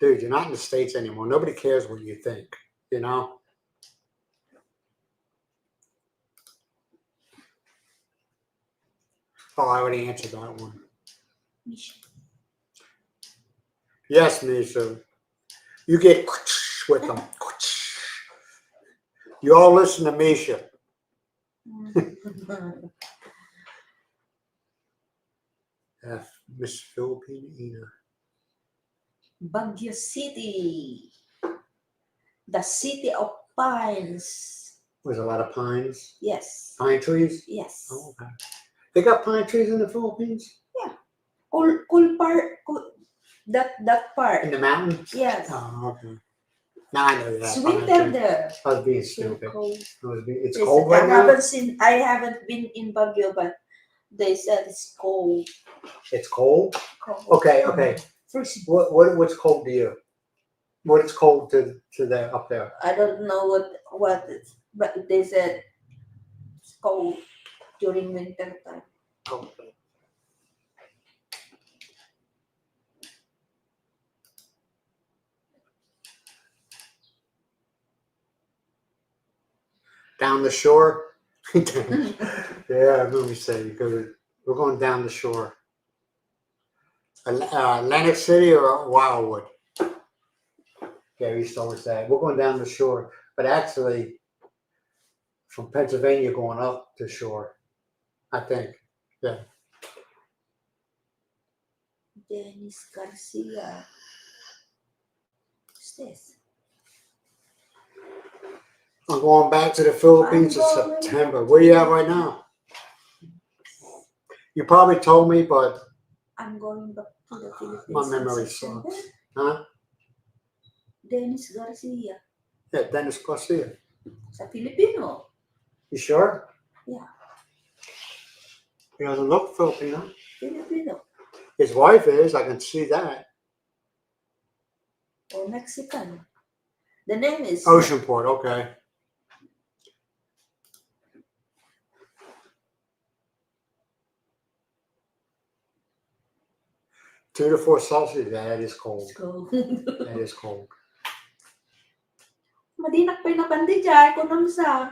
dude, you're not in the States anymore. Nobody cares what you think, you know. Oh, I already answered that one. Misha. Yes, Misha. You get with them. You all listen to Misha. Miss Filipina. Baguio City, the city of pines. There's a lot of pines, Yes, pine trees. yes. Oh, okay. They got pine trees in the Philippines? Cool part. Cool, that part. In the mountains? Yes. Oh, okay. Now I know that. It's pine winter tree. there. I was being Still stupid. cold. It's They cold said- right now? I haven't been in Baguio, but they said it's cold. It's cold? Cold. Okay. Freezing. What's cold to you? What is cold to the up there? I don't know what it's, but they said it's cold during winter time. Okay. Down the shore? Yeah, I remember you said we're going down the shore. Atlantic City or Wildwood? Yeah, we used to always say we're going down the shore, but actually, from Pennsylvania going up the shore, I think. Yeah. Dennis Garcia. What's this? I'm going back to the Philippines in I'm going September. Where you at right now? You probably told me, but I'm going back to the Philippines. my in memory September. sucks. Huh? Dennis Garcia. Yeah, Dennis Garcia. Sa Filipino. You sure? Yeah. He doesn't look Filipino. Filipino. His wife is. I can see that. Or Mexican. The name is Oceanport. Okay. Two to four Celsius. Yeah, that is cold. Go. That is cold. Madinak pa na pandi dyan. Kung sa.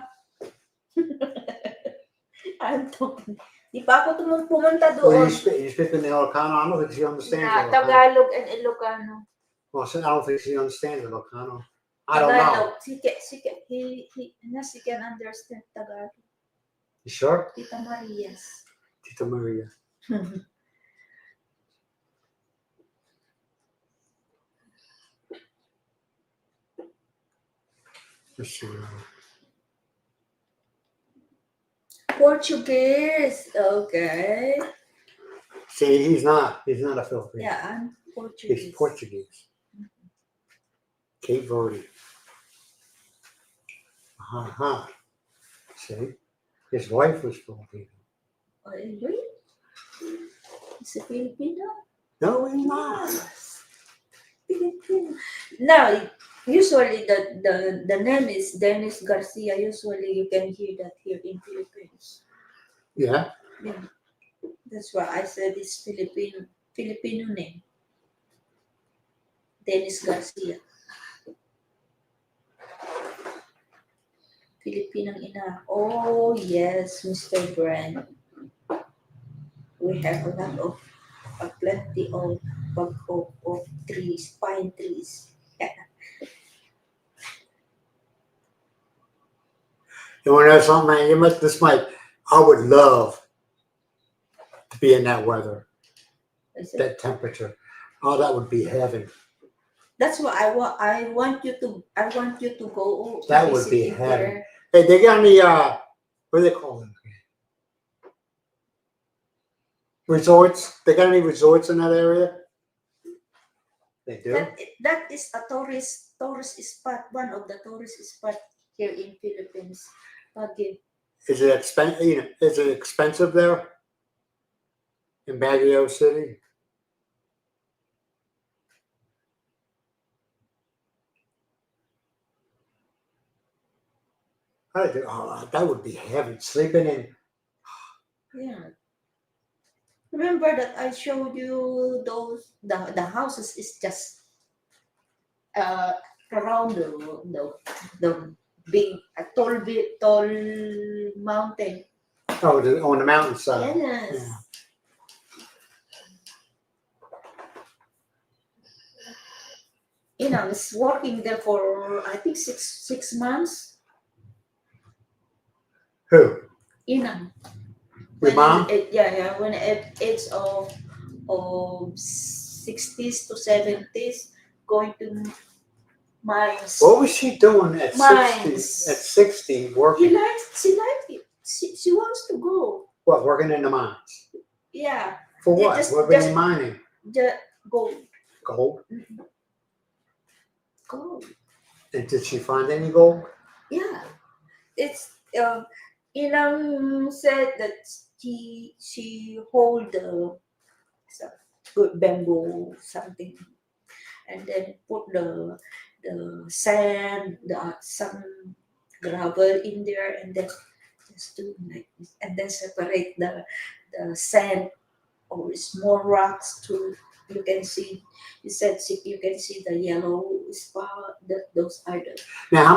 I'm talking. Di pa ako pumunta Well, doon. you speak in the Ilocano. I don't think she understands Na Ilocano. Tagalog and Ilocano. Well, I don't think she understands Ilocano. I don't know. Tagalog. She can understand Tagalog. You sure? Tita Maria's. Tita Maria. Let's see. Portuguese. Okay. See, he's not a Filipino. Yeah, I'm Portuguese. He's Portuguese. Cape Verde. Uh-huh. See? His wife was Filipino. Oh, really? Is a Filipino? No, he's not. Filipino. Now, usually the name is Dennis Garcia. Usually you can hear that here in Philippines. Yeah. Yeah. That's why I said it's Filipino name. Dennis Garcia. Filipinang ina. Oh yes, Mr. Brand. We have a lot of plenty of trees, pine trees. You want to know something, man? I would love to be in that weather, Is it? that temperature. Oh, that would be heaven. That's what I want you to go. That would be visit heaven. there. Hey, they got any, what do they call them? Resorts? They got any resorts in that area? They do? That is a tourist spot. One of the tourist spot here in Philippines. Baguio. Is it expensive? You know, is it expensive there in Baguio City? That would be heavy. Sleeping in. Yeah. Remember that I showed you those the houses is just uh around the big tall mountain. Oh, on the mountainside. Yes. Yeah. I was working there for I think six months. Who? Inang. Your mom? Yeah, when at age of 60s to 70s, going to mines. What was she doing at 60? Mines. At 60, working? She liked it. She wants to go. What? Working in the mines? Yeah. For Yeah, what? What were they mining? Just gold. Gold. Gold. And did she find any gold? Yeah. It's Inang said that she hold the good bamboo something, and then put the sand, some gravel in there, and then just do like this, and then separate the sand or small rocks to you can see. He said you can see the yellow spot. Those are the. Now,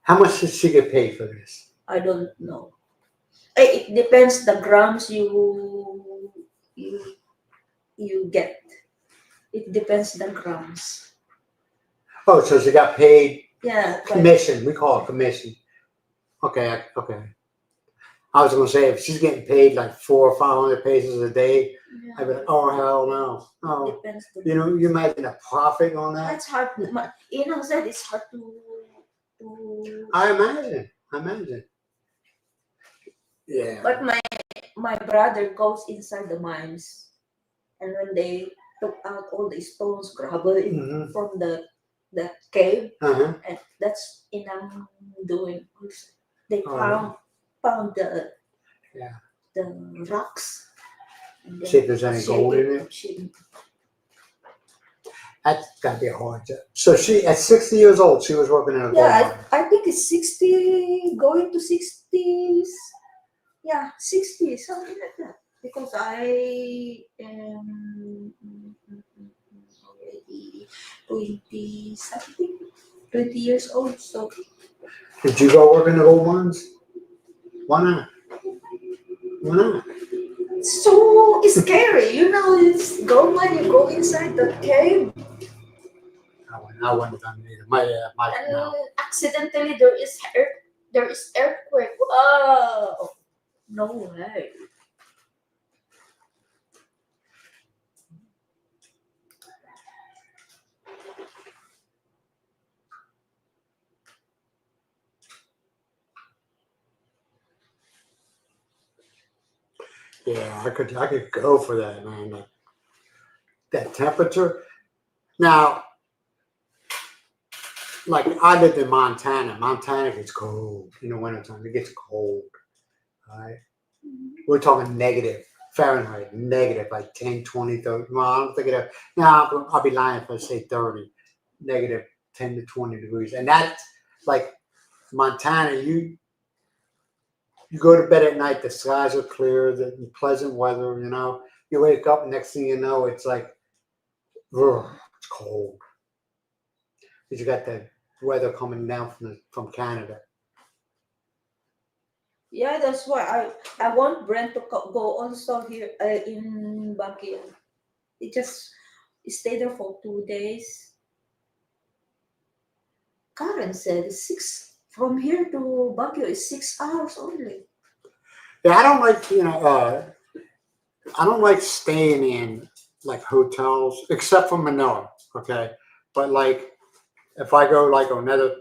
how much did she get paid for this? I don't know. It depends the grams you you get. It depends the grams. Oh, so she got paid Yeah. commission. We call it commission. Okay, okay. I was gonna say if she's getting paid like 400 or 500 pesos a day, Yeah. I'd be like, oh hell no. Oh, Depends. you know, you imagine a profit on that? That's hard. Said it's hard to. I imagine. Yeah. But my brother goes inside the mines, and when they took out all the stones, gravel Mhm. from the cave, Uh-huh. and that's Inang doing. They Oh. found the Yeah. the rocks. And See if there's any gold in it. That's gotta be a hard job. So she, at 60 years old, she was working in a gold mine. I think it's 60, going to 60s. Yeah, 60, something like that. Because I am already 20 something, 20 years old. So Did you go work in the gold mines? Why not? Why not? so scary, it's gold mine. You go inside the cave, I wouldn't have done it either. and No. accidentally there is earthquake. Oh, no way. Yeah, I could go for that, man. That temperature. Now, like I lived in Montana. Montana gets cold in the wintertime. It gets cold. All right. We're talking negative Fahrenheit, negative like 10, 20, 30. Well, I don't think it. Now, I'll be lying if I say 30. Negative 10 to 20 degrees. And that's like Montana, you go to bed at night, the skies are clear, the pleasant weather, You wake up, next thing you know, it's like, ugh, it's cold. Because you got the weather coming down from Canada. Yeah, that's why I want Brent to go also here in Baguio. He just stay there for 2 days. Karen said from here to Baguio is 6 hours only. Yeah, I don't like, I don't like staying in like hotels, except for Manila, okay? But like, if I go like another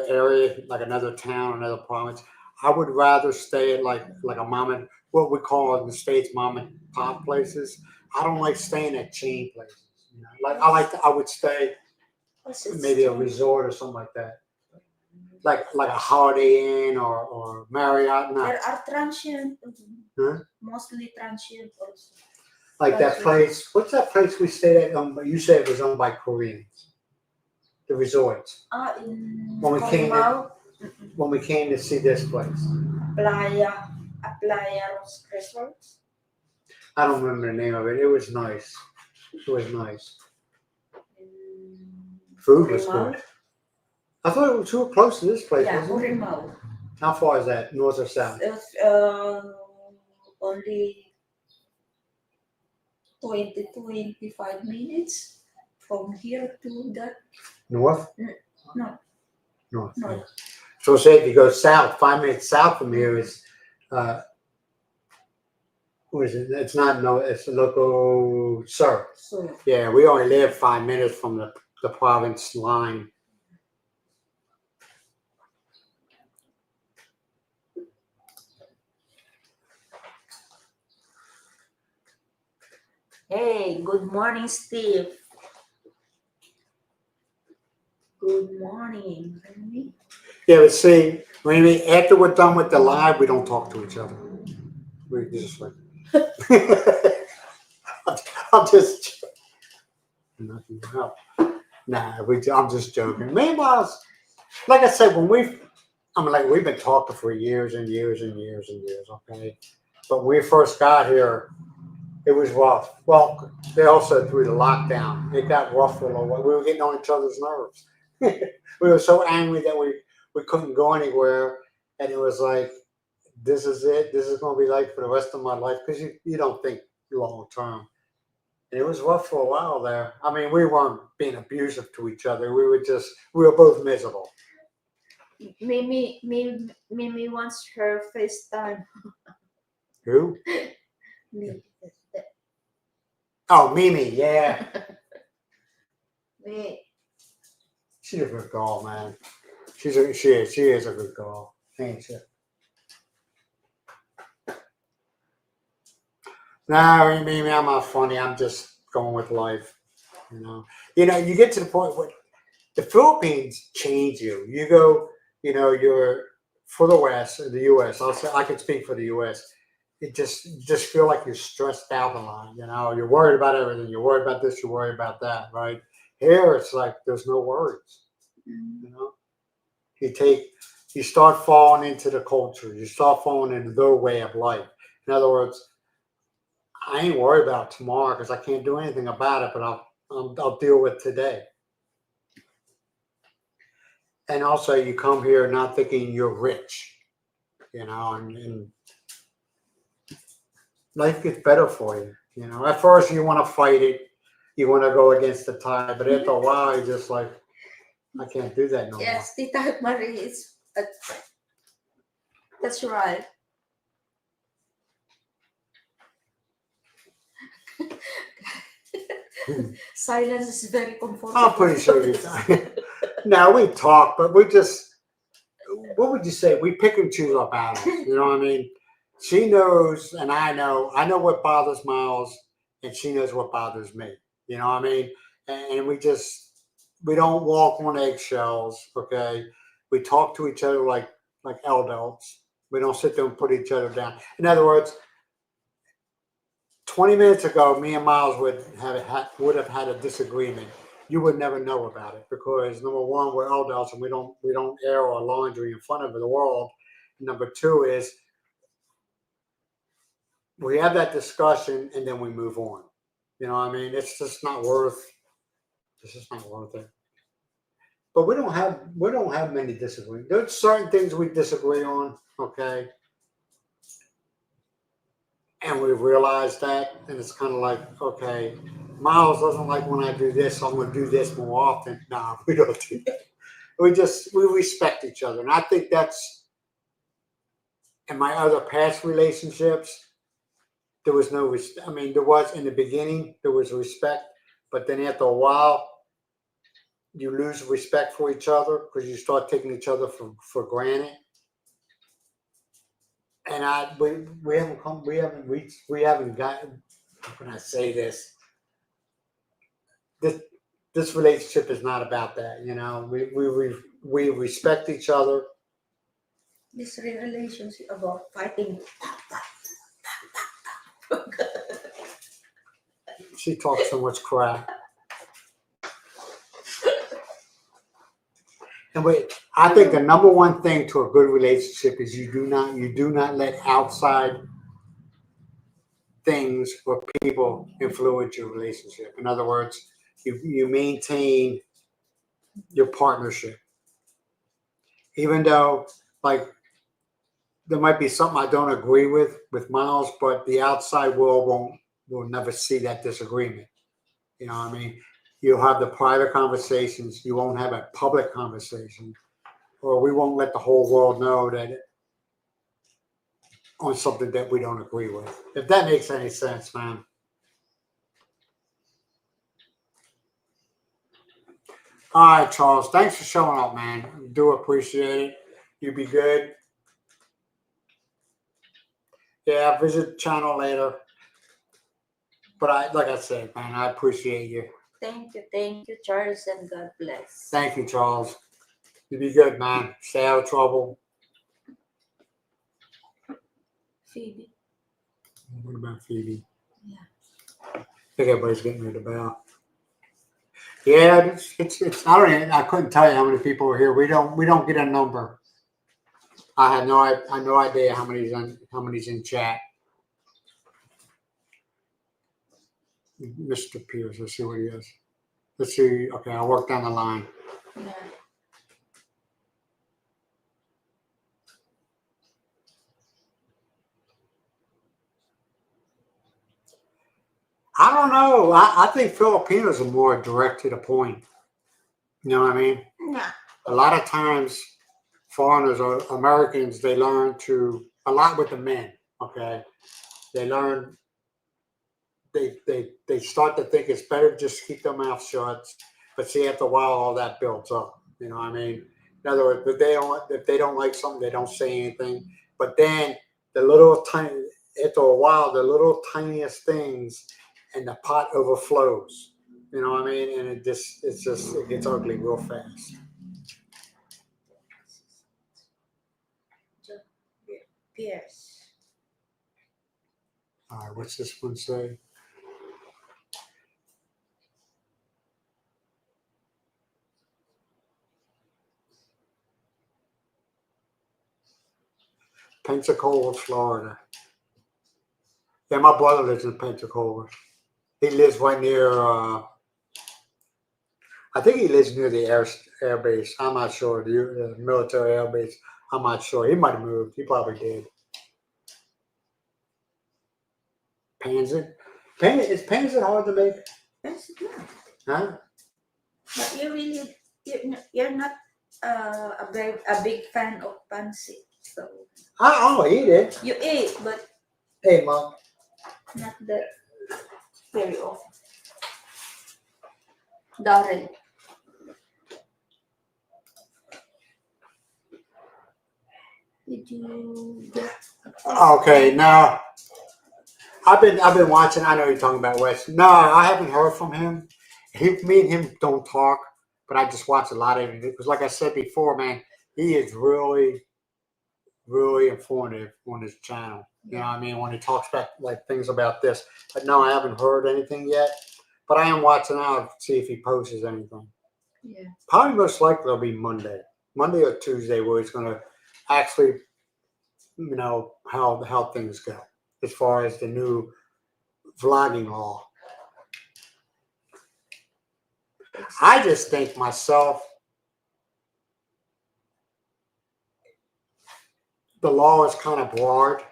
area, like another town, another province, I would rather stay at like a what we call in the States mom and pop places. I don't like staying at chain places. Like I would stay What's it maybe a called? resort or something like that, like a Holiday Inn or Marriott. No, There are transient, huh? mostly transient also. Like that Transient. place. What's that place we stayed at? You said it was owned by Koreans. The resorts. In When we came in, Corimao, when we came to see this place. Playa Resorts. I don't remember the name of it. It was nice. It was nice. In Food was Corimao. good. I thought it was too close to this place, Yeah, wasn't it? Corimao. How far is that? North or south? It's only 20-25 minutes from here to that. North? No, North. no. Yeah. So say if you go south, 5 minutes south from here is what is it? It's not no, it's a local sir. So Yeah, we only live 5 minutes from the province line. hey, good morning, Steve. Good morning, Remy. Yeah, but see, after we're done with the live, we don't talk to each other. We just like I'm just nothing help. Nah, I'm just joking. Meanwhile, like I said, we've been talking for years and years and years and years, okay? But when we first got here, it was rough. Well, they also through the lockdown, it got rough for a little while. We were getting on each other's nerves. We were so angry that we couldn't go anywhere, and it was like, this is it. This is going to be like for the rest of my life because you don't think long term. And it was rough for a while there. I mean, we weren't being abusive to each other. We were both miserable. Mimi wants her FaceTime. Who? Me. Oh, Mimi, yeah. Me. She's a good girl, man. She is a good girl, ain't she? No, Mimi, I'm not funny. I'm just going with life. You get to the point where the Philippines change you. You go, you're for the West, the U.S. I'll say I could speak for the U.S. You just feel like you're stressed out a lot. You're worried about everything. You're worried about this. You're worried about that. Right here, it's like there's no worries. You know, you start falling into the culture. You start falling into their way of life. In other words, I ain't worried about tomorrow because I can't do anything about it. But I'll deal with today. And also, you come here not thinking you're rich, and life gets better for you. At first you want to fight it, you want to go against the tide, but after a while, you're just like, I can't do that no more. Yes, Tita Marie is. That's right. Silence is very comfortable. I'm pretty sure you. Now we talk, but we just. What would you say? We pick and choose our battles. You know what I mean? She knows, and I know. I know what bothers Miles, and she knows what bothers me. You know what I mean? And we don't walk on eggshells. Okay, we talk to each other like adults. We don't sit there and put each other down. In other words, 20 minutes ago, me and Miles would have had a disagreement. You would never know about it because number one, we're adults and we don't air our laundry in front of the world. Number two is we have that discussion and then we move on. You know what I mean? It's just not worth. It's just not worth it. But we don't have many disagreements. There's certain things we disagree on. Okay. And we realized that, and it's kind of like, okay, Miles doesn't like when I do this, so I'm going to do this more often. Nah, we don't do that. We respect each other, and I think that's in my other past relationships. There was no respect. I mean, there was in the beginning, there was respect, but then after a while, you lose respect for each other because you start taking each other for granted. And we haven't reached, we haven't gotten. How can I say this? The this relationship is not about that. You know, we respect each other. This relationship about fighting. She talks so much crap. And wait, I think the number one thing to a good relationship is you do not let outside things or people influence your relationship. In other words, you maintain your partnership. Even though, like, there might be something I don't agree with Miles, but the outside world will never see that disagreement. You know what I mean? You'll have the private conversations. You won't have a public conversation, or we won't let the whole world know that on something that we don't agree with. If that makes any sense, man. All right, Charles. Thanks for showing up, man. Do appreciate it. You be good. Yeah, visit the channel later. But like I said, man, I appreciate you. Thank you, Charles, and God bless. Thank you, Charles. You be good, man. Stay out of trouble. Phoebe. What about Phoebe? Yeah. I think everybody's getting rid of the bell. Yeah, it's I couldn't tell you how many people are here. We don't get a number. I have no idea how many's in chat. Mr. Pierce, let's see what he is. Let's see. Okay, I'll work down the line. Yeah. I don't know. I think Filipinos are more direct to the point. You know what I mean? Yeah. A lot of times, foreigners or Americans, they learn to, a lot with the men, okay? They learn, they start to think it's better to just keep their mouth shut. But see, after a while, all that builds up. You know what I mean? In other words, if they don't like something, they don't say anything. But then after a while, the little tiniest things, and the pot overflows. You know what I mean? And it gets ugly real fast. Pierce. All right, what's this one say? Pensacola, Florida. Yeah, my brother lives in Pensacola. He lives right near, I think he lives near the air base. I'm not sure. The military air base. I'm not sure. He might have moved. He probably did. Pansit? Is Pansit hard to make? That's good. Huh? But you're not a big fan of pancit, so I'll eat it. you eat, but Hey, Mom. not that very often. Darren. Did you get Okay, now I've been watching. I know you're talking about Wes. No, I haven't heard from him. Me and him don't talk, but I just watch a lot of it because, like I said before, man, he is really, really informative on his channel. You know what I mean? When he talks about like things about this, but no, I haven't heard anything yet. But I am watching out to see if he posts anything. Yeah. Probably most likely it'll be Monday or Tuesday, where he's going to actually, you know, how things go as far as the new vlogging law. I just think myself, the law is kind of broad,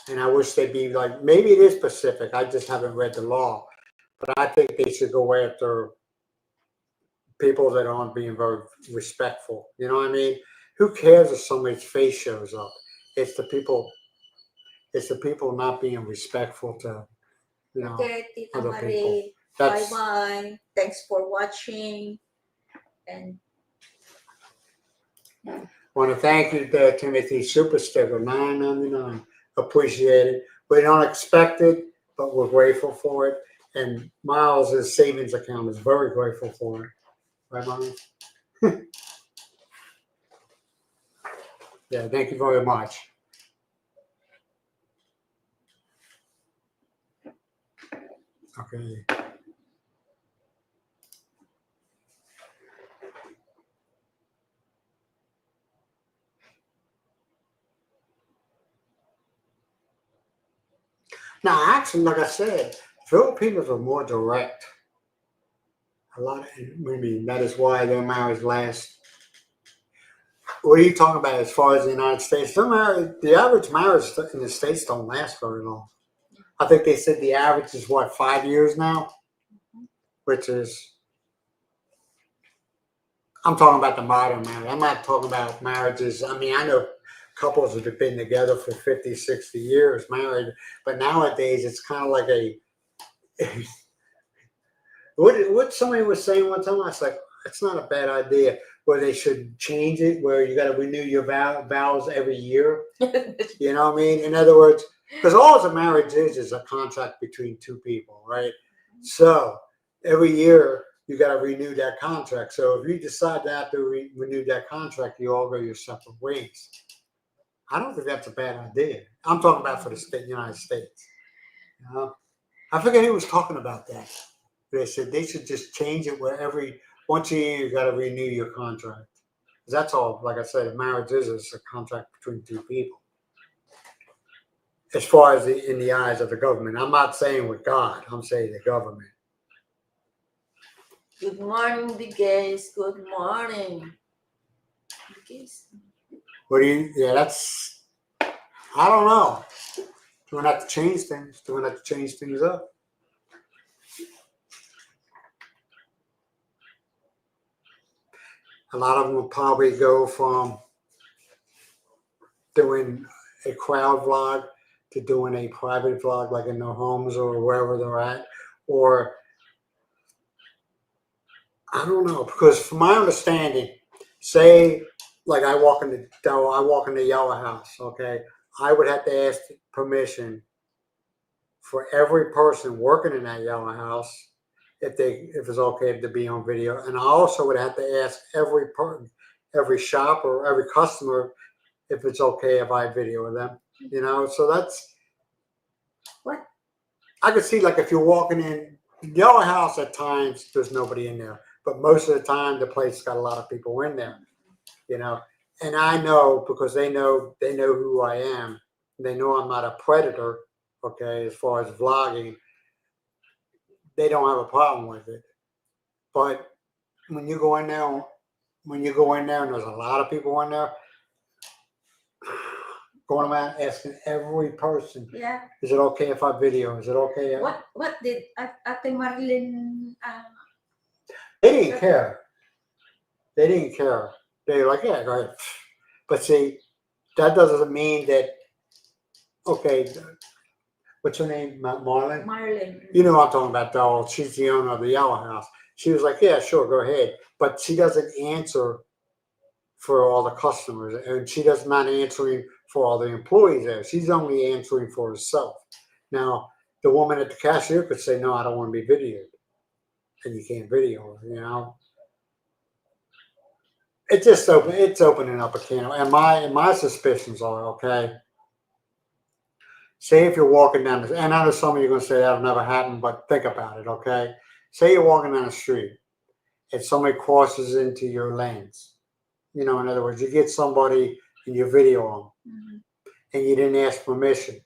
and I wish they'd be like, maybe it is specific. I just haven't read the law, but I think they should go after people that aren't being very respectful. You know what I mean? Who cares if somebody's face shows up? It's the people not being respectful to, you know, Okay, Tita other Marie. people. That's Bye-bye. Thanks for watching. And want to thank you to Timothy Super Sticker $9.99. Appreciate it. We don't expect it, but we're grateful for it. And Miles' savings account is very grateful for it. Right, Miles? Yeah, thank you very much. Okay. Now, actually, like I said, Filipinos are more direct. A lot of, maybe that is why their marriage lasts. What are you talking about as far as the United States? The average marriage in the States don't last very long. I think they said the average is what, 5 years now? Which is, I'm talking about the modern marriage. I'm not talking about marriages. I mean, I know couples that have been together for 50, 60 years married, but nowadays it's kind of like a, what somebody was saying one time, I was like, it's not a bad idea where they should change it, where you got to renew your vows every year. You know what I mean? In other words, because all a marriage is a contract between two people, right? So every year you got to renew that contract. So if you decide to have to renew that contract, you all go your separate ways. I don't think that's a bad idea. I'm talking about for the United States. You know? I forget who was talking about that. They said they should just change it where once a year you got to renew your contract. That's all. Like I said, a marriage is a contract between two people. As far as in the eyes of the government, I'm not saying with God. I'm saying the government. Good morning, Big Guys. Good morning. What do you? Yeah, that's. I don't know. Do we have to change things? Do we have to change things up? A lot of them will probably go from doing a crowd vlog to doing a private vlog, like in their homes or wherever they're at, or I don't know, because from my understanding, say like I walk in the Yellow House, okay, I would have to ask permission for every person working in that Yellow House if it's okay to be on video, and I also would have to ask every shop or every customer if it's okay if I video them. You know, so that's what I could see. Like if you're walking in Yellow House, at times there's nobody in there, but most of the time the place got a lot of people in there. You know, and I know because they know who I am. They know I'm not a predator. Okay, as far as vlogging, they don't have a problem with it. But when you go in there, and there's a lot of people in there, going around asking every person, yeah, is it okay if I video? Is it okay? What did Ate Marilyn? They didn't care. They didn't care. They were like, yeah, go ahead. But see, that doesn't mean that. Okay, what's her name? Marlon. Marilyn. You know what I'm talking about, though. She's the owner of the Yellow House. She was like, yeah, sure, go ahead. But she doesn't answer for all the customers, and she does not answering for all the employees there. She's only answering for herself. Now, the woman at the cashier could say, no, I don't want to be videoed. And you can't video her, you know. It's opening up a can. And my suspicions are, okay, say if you're walking down the, and I know some of you are going to say that'll never happen, but think about it, okay? Say you're walking down the street and somebody crosses into your lanes. You know, in other words, you get somebody and you video them, and you didn't ask permission.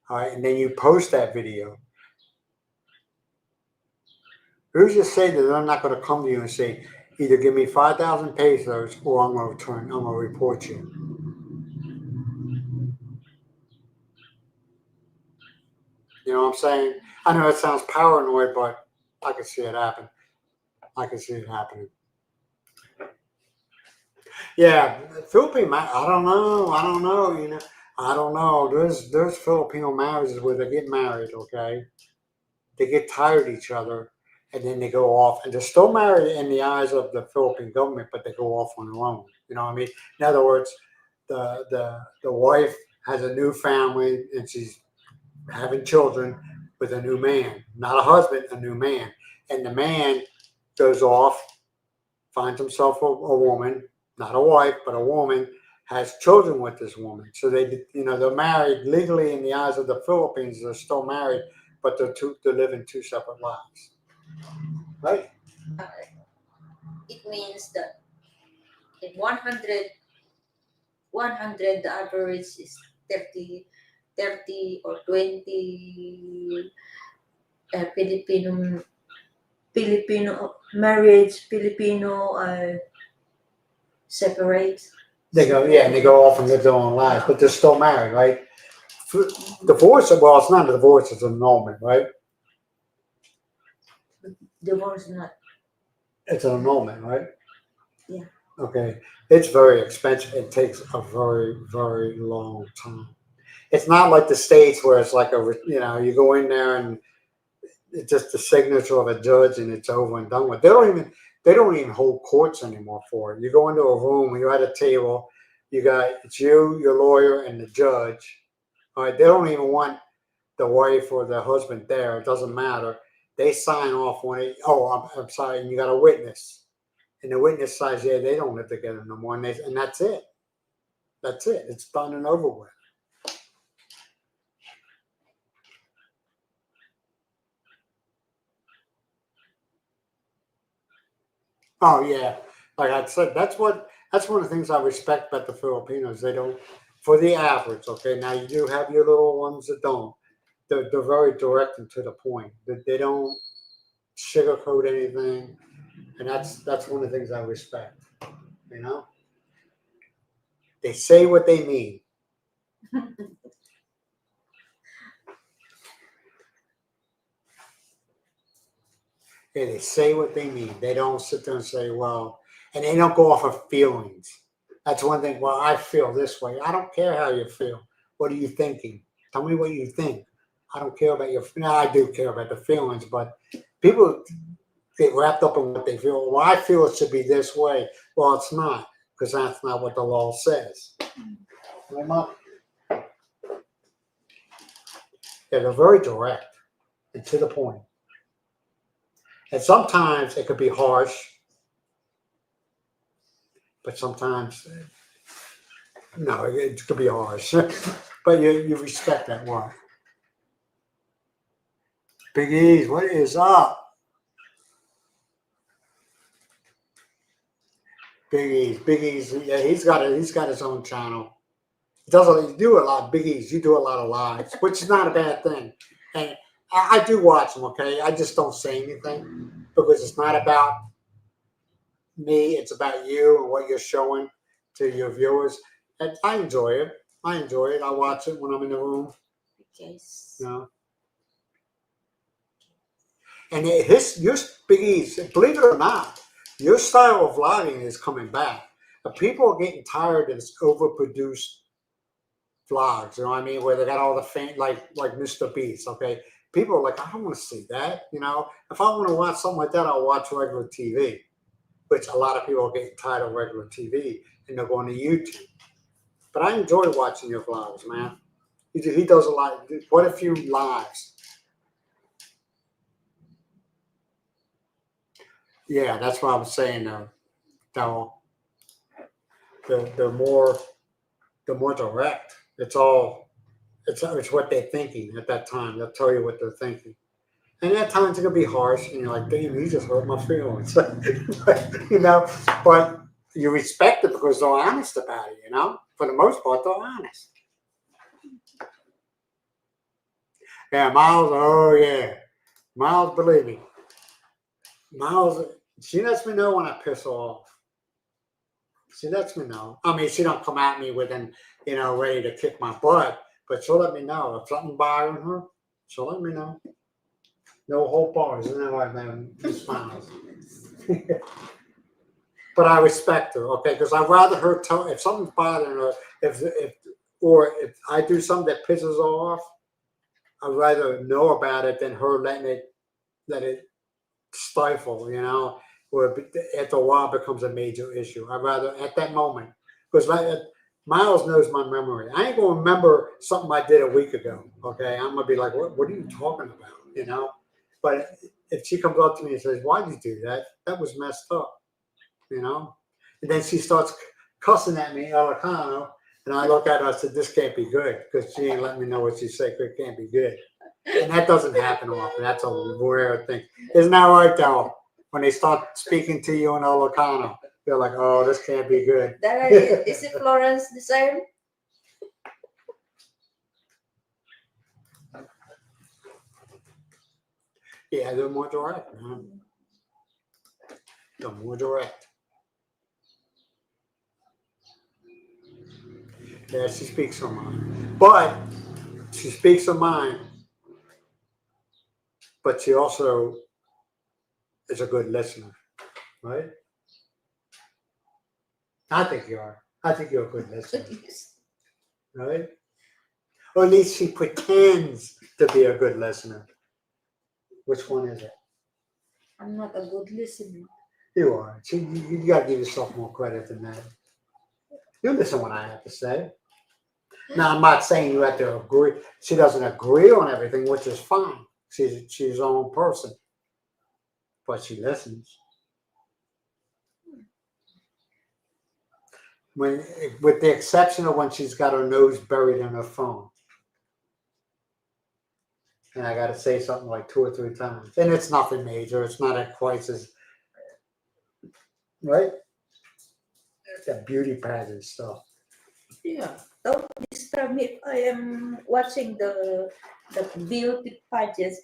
All right, and then you post that video. Who's to say that they're not going to come to you and say, either give me 5,000 pesos or I'm going to report you. You know what I'm saying? I know it sounds paranoid, but I can see it happen. I can see it happening. Yeah, Philippine, I don't know, you know, I don't know. There's Filipino marriages where they get married, okay? They get tired of each other, and then they go off, and they're still married in the eyes of the Philippine government, but they go off on their own. You know what I mean? In other words, the wife has a new family, and she's having children, with a new man, not a husband, a new man. And the man goes off, finds himself a woman, not a wife, but a woman, has children with this woman. So they're married legally in the eyes of the Philippines. They're still married, but they're living two separate lives. Right? Uh, it means that in 100, the average is 30 or 20 Filipino marriage, Filipino separate. They go off and live their own lives, but they're still married, right? Divorce, well, it's not a divorce, it's an annulment, right? Divorce not. It's an annulment, right? Yeah. Okay. It's very expensive. It takes a very, very long time. It's not like the States where it's like you go in there and it's just the signature of a judge and it's over and done with. They don't even hold courts anymore for it. You go into a room, you're at a table, it's you, your lawyer, and the judge. All right, they don't even want the wife or the husband there. It doesn't matter. They sign off on it. Oh, I'm sorry, and you got a witness. And the witness says, yeah, they don't live together no more. And that's it. That's it. It's done and over with. Oh yeah, like I said, that's one of the things I respect about the Filipinos. They don't, for the average. Okay, now you do have your little ones that don't. They're very direct and to the point. They don't sugarcoat anything, and that's one of the things I respect. You know, they say what they mean. Yeah, they say what they mean. They don't sit there and say, well, and they don't go off of feelings. That's one thing. Well, I feel this way. I don't care how you feel. What are you thinking? Tell me what you think. I don't care about your. No, I do care about the feelings, but people get wrapped up in what they feel. Well, I feel it should be this way. Well, it's not, because that's not what the law says. Yeah, they're very direct and to the point. And sometimes it could be harsh, but sometimes no, it could be harsh. But you respect that one. Big E's, what is up? Big E's, yeah, he's got his own channel. You do a lot, Big E's, you do a lot of lives, which is not a bad thing. And I do watch them, okay? I just don't say anything because it's not about me, it's about you and what you're showing to your viewers. And I enjoy it. I watch it when I'm in the room. Yes. You know. And your Big E's, believe it or not, your style of vlogging is coming back. People are getting tired of this overproduced vlogs, you know what I mean? Where they got all the like Mr. Beast, okay? People are like, I don't want to see that, you know? If I want to watch something like that, I'll watch regular TV, which a lot of people are getting tired of regular TV and they're going to YouTube. But I enjoy watching your vlogs, man. He does a lot, quite a few lives. Yeah, that's what I was saying, though. They're more direct. It's what they're thinking at that time. They'll tell you what they're thinking. And at times it can be harsh, and you're like, damn, you just hurt my feelings. You know, but you respect it because they're honest about it, you know? For the most part, they're honest. Yeah, Miles, oh yeah. Miles, believe me. Miles, she lets me know when I piss off. She lets me know. I mean, she don't come at me within, ready to kick my butt, but she'll let me know. If something bothering her, she'll let me know. No whole bars, isn't that right, man? He smiles. But I respect her, okay? Because I'd rather her tell if something's bothering her, if I do something that pisses her off, I'd rather know about it than her let it stifle, where after a while it becomes a major issue. I'd rather at that moment, because Miles knows my memory. I ain't gonna remember something I did a week ago. Okay, I'm gonna be like, what are you talking about? You know. But if she comes up to me and says, "Why'd you do that? That was messed up," you know, and then she starts cussing at me, Elicano, and I look at her. I said, "This can't be good," because she ain't letting me know what she said. It can't be good, and that doesn't happen often. That's a rare thing. Isn't that right, though? When they start speaking to you in Elicano, they're like, "Oh, this can't be good." That is it Florence the same? Yeah, they're more direct, man. They're more direct. Yeah, she speaks her mind. But she speaks her mind, but she also is a good listener, right? I think you are. I think you're a good listener, right? Or at least she pretends to be a good listener. Which one is it? I'm not a good listener. You are. You got to give yourself more credit than that. You listen what I have to say. Now, I'm not saying you have to agree. She doesn't agree on everything, which is fine. She's her own person, but she listens. When, with the exception of when she's got her nose buried in her phone, and I got to say something like 2 or 3 times, and it's nothing major. It's not a crisis, right? That beauty pageant stuff. Yeah. Don't disturb me if I am watching the beauty pageants.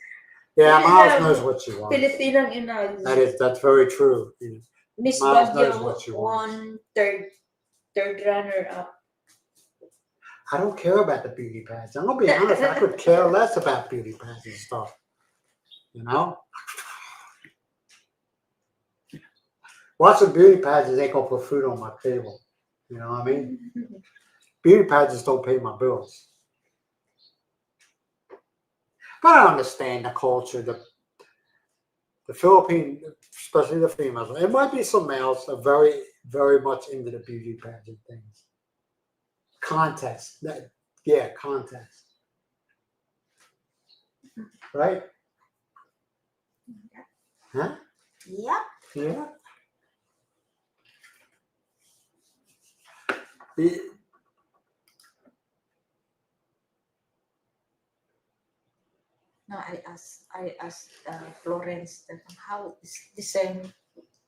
Yeah, Yeah, Miles knows what she wants. Filipinang ina. That's very true. Miss Miles knows Baguio what she wants. won third runner up. I don't care about the beauty pageant. I'm gonna be honest. I could care less about beauty pageant stuff. You know, watching beauty pageants ain't gonna put food on my table. You know what I mean? Beauty pageants don't pay my bills. But I understand the culture, the Philippine, especially the females. It might be some males are very, very much into the beauty pageant things. Contest. Yeah, contest. Right? Huh? Yeah. Yeah. No, I asked Florence how is the same.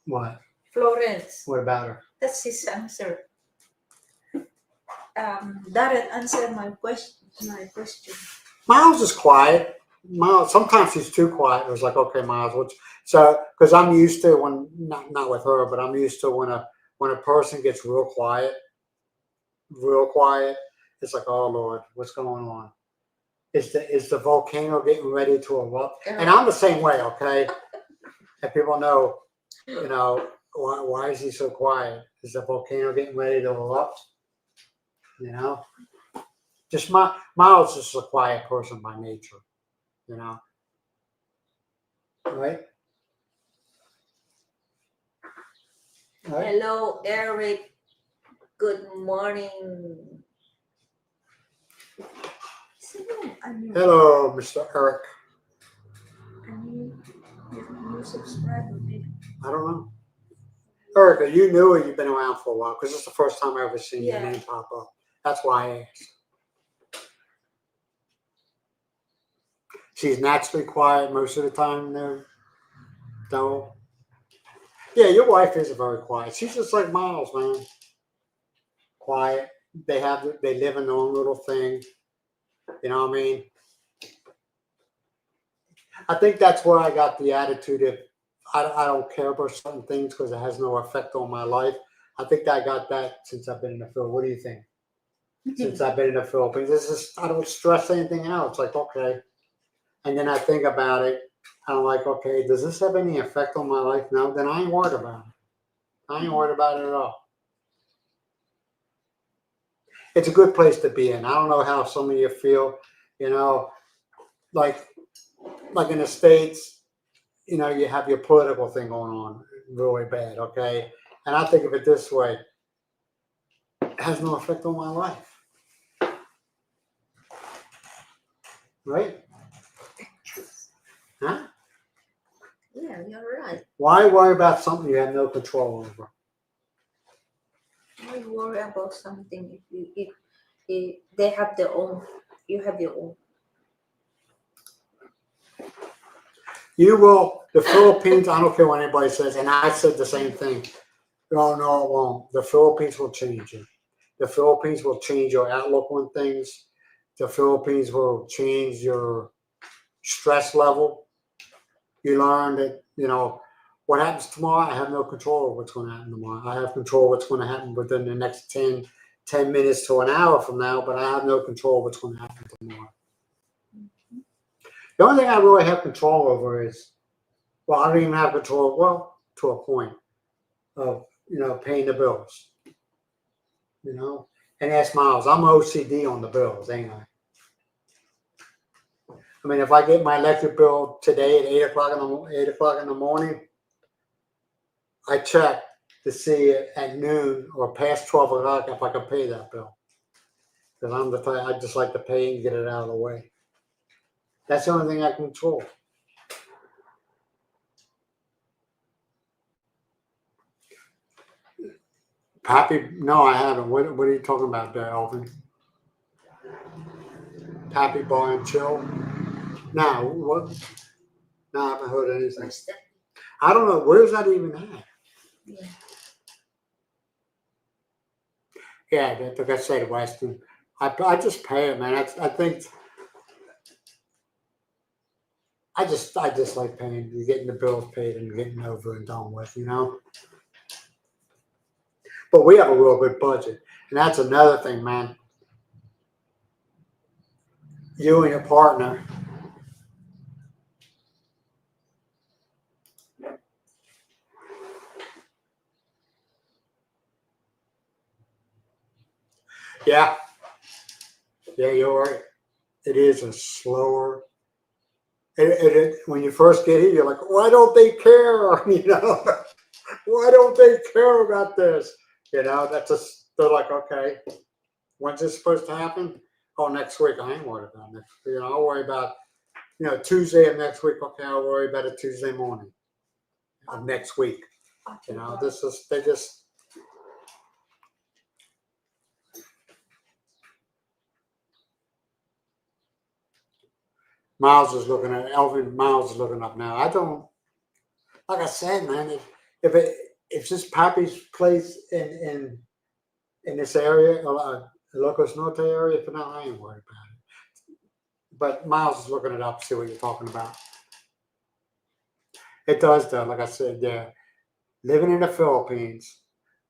What? Florence. What about her? That's his answer. Darren answer my question. Miles is quiet. Miles, sometimes she's too quiet. It was like, okay, Miles, so because I'm used to when not with her, but I'm used to when a person gets real quiet, it's like, oh Lord, what's going on? Is the volcano getting ready to erupt? And I'm the same way, okay? And people know, why is he so quiet? Is the volcano getting ready to erupt? You know? Just Miles is a quiet person by nature, you know. Right? Right? Hello, Eric. Good morning. Hello, Mr. Eric. You subscribe to me. I don't know. Erica, you knew her. You've been around for a while because it's the first time I ever seen your name pop up. That's why I asked. She's naturally quiet most of the time there, though. Yeah, your wife is very quiet. She's just like Miles, man. Quiet. They live in their own little thing. You know what I mean? I think that's where I got the attitude of I don't care about certain things because it has no effect on my life. I think I got that since I've been in the field. What do you think? Since I've been in the Philippines, I don't stress anything out. It's like, okay. And then I think about it. I'm like, okay, does this have any effect on my life? No, then I ain't worried about it. I ain't worried about it at all. It's a good place to be in. I don't know how some of you feel, like in the States, you have your political thing going on really bad, okay? And I think of it this way. has no effect on my life. Right? Huh? Yeah, you're right. Why worry about something you have no control over? Why you worry about something if they have their own, you have your own. You will, the Philippines, I don't care what anybody says, and I said the same thing. No, no, it won't. The Philippines will change you. The Philippines will change your outlook on things. The Philippines will change your stress level. You learn that, what happens tomorrow, I have no control over what's going to happen tomorrow. I have control of what's going to happen within the next 10 minutes to an hour from now, but I have no control of what's going to happen tomorrow. The only thing I really have control over is, well, I don't even have control, well, to a point of, paying the bills, and ask Miles, I'm OCD on the bills, ain't I? I mean, if I get my electric bill today at 8 o'clock in the morning, I check to see at noon or past 12 o'clock if I can pay that bill. Because I'm the type, I just like to pay and get it out of the way. That's the only thing I control. Pappy, no, I haven't. What are you talking about there, Elvin? Pappy Bar and Chill? No, what? No, I haven't heard anything. Where's that? I don't know. Where's that even at? Yeah. Yeah, like I said, Weston. I just pay it, man. I think I just like paying. You're getting the bills paid and getting over and done with, But we have a real good budget, and that's another thing, man. You and your partner. Yeah, you're right. It is a slower. When you first get here, you're like, why don't they care? Why don't they care about this? They're like, okay, when's this supposed to happen? Oh, next week. I ain't worried about next week. I'll worry about, Tuesday of next week. Okay, I'll worry about it Tuesday morning of next week. They just. Miles is looking up now. I don't, like I said, man, if this Pappy's place in this area, Locos Norte area, for now, I ain't worried about it. But Miles is looking it up, see what you're talking about. It does, though. Like I said, yeah, living in the Philippines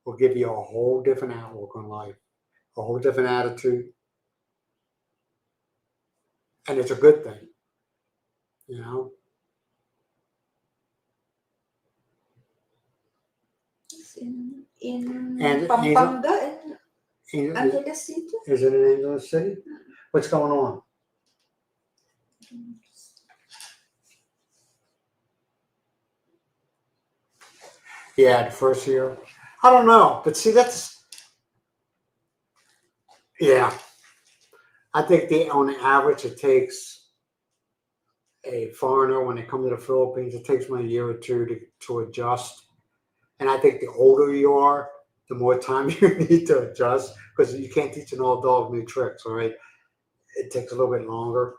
will give you a whole different outlook on life, a whole different attitude, and it's a good thing, It's in And Pampanga and Is Angeles City. it in Angeles City? What's going on? Yeah, the first year. I don't know, but see, yeah. I think on the average, it takes a foreigner when they come to the Philippines, it takes them a year or two to adjust. And I think the older you are, the more time you need to adjust because you can't teach an old dog new tricks, all right? It takes a little bit longer.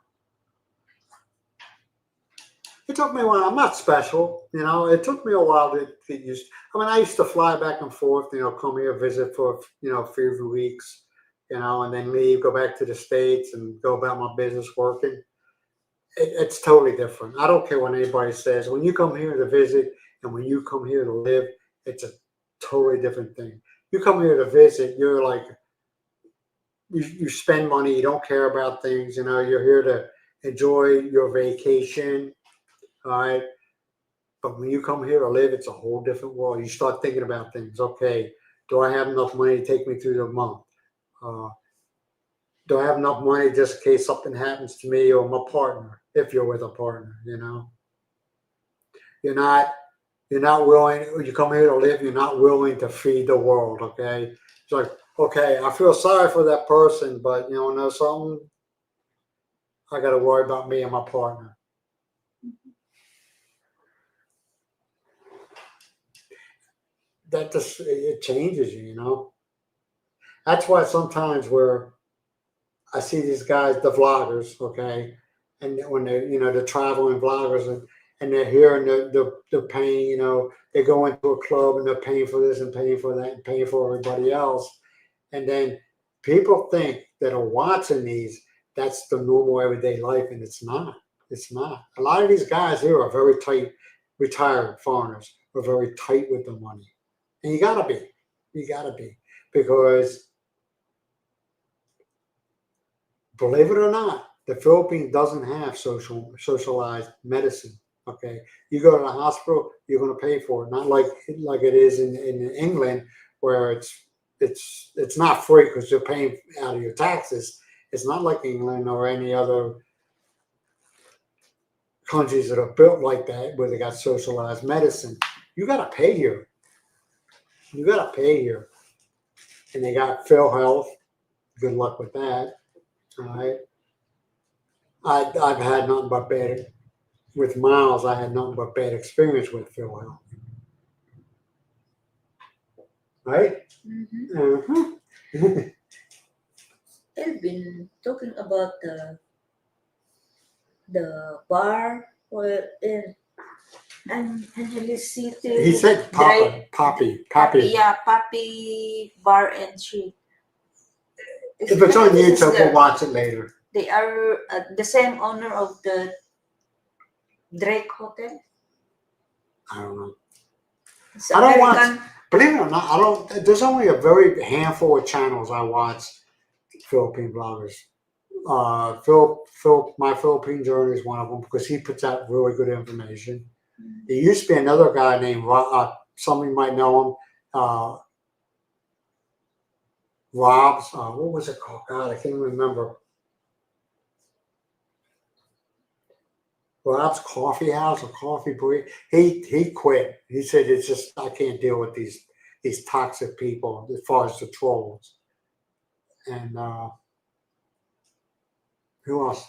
It took me a while. I'm not special, It took me a while to get used. I used to fly back and forth, come here, visit for, a few weeks, and then leave, go back to the States and go about my business working. It's totally different. I don't care what anybody says. When you come here to visit and when you come here to live, it's a totally different thing. You come here to visit, you're like, you spend money, you don't care about things, you're here to enjoy your vacation. All right. But when you come here to live, it's a whole different world. You start thinking about things. Okay, do I have enough money to take me through the month? Do I have enough money just in case something happens to me or my partner, if you're with a partner, You're not willing, you come here to live, you're not willing to feed the world, okay? It's like, okay, I feel sorry for that person, but know something? I got to worry about me and my partner. That just it changes you. That's why sometimes where I see these guys, the vloggers, okay, and when they the traveling vloggers and they're here and they're paying, they go into a club and they're paying for this and paying for that and paying for everybody else, and then people think that are watching these that's the normal everyday life, and it's not. It's not. A lot of these guys here are very tight, retired foreigners, are very tight with the money, and you gotta be, because believe it or not, the Philippines doesn't have socialized medicine. Okay, you go to the hospital, you're going to pay for it, not like it is in England, where it's not free because you're paying out of your taxes. It's not like England or any other countries that are built like that where they got socialized medicine. You got to pay here. You got to pay here, and they got PhilHealth. Good luck with that. All right. I've had nothing but bad with Miles. I had nothing but bad experience with PhilHealth. Right? Uh-huh. Elvin talking about the bar where in Angeles City. He said Poppy. Yeah, Papi Bar and Street. If it's on This is YouTube, we'll watch it later. They are the same owner of the Drake Hotel. I don't know. It's I don't American. watch. Believe it or not, I don't. There's only a very handful of channels I watch. Philippine bloggers. My Philippine Journey is one of them because he puts out really good information. There used to be another guy named some of you might know him. Rob's. What was it called? God, I can't remember. Rob's Coffee House or Coffee Break. He quit. He said it's just I can't deal with these toxic people as far as the trolls. And who else?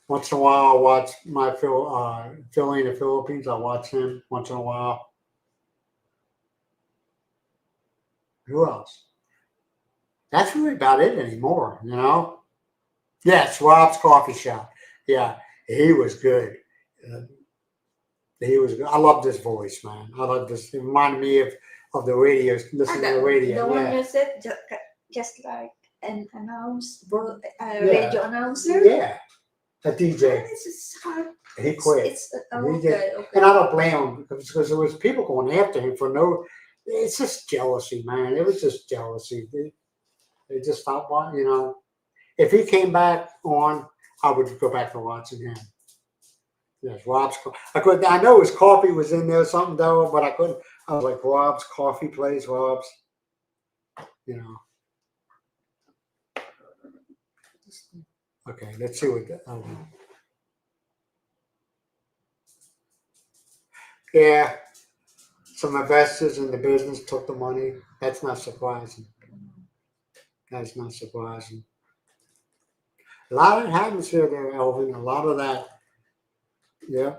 Once in a while, I watch my Philly in the Philippines. I watch him once in a while. Who else? That's really about it anymore. Yes, Rob's Coffee Shop. Yeah, he was good. Uh, he was good. I loved his voice, man. I loved this. It reminded me of the radio, listening to the radio. The one Yeah. you said, just like an radio announcer. Yeah, a DJ. This is hard. He quit. Okay. And I don't blame him because there was people going after him for no. It's just jealousy, man. It was just jealousy. They just thought, well, if he came back on, I would go back to watching him. Yes, Rob's. I know his coffee was in there, something though, but I couldn't. I was like, Rob's Coffee Place, Rob's. Okay, let's see what. Yeah, some investors in the business took the money. That's not surprising. That's not surprising. A lot of it happens here, there, Elvin. A lot of that. Yeah.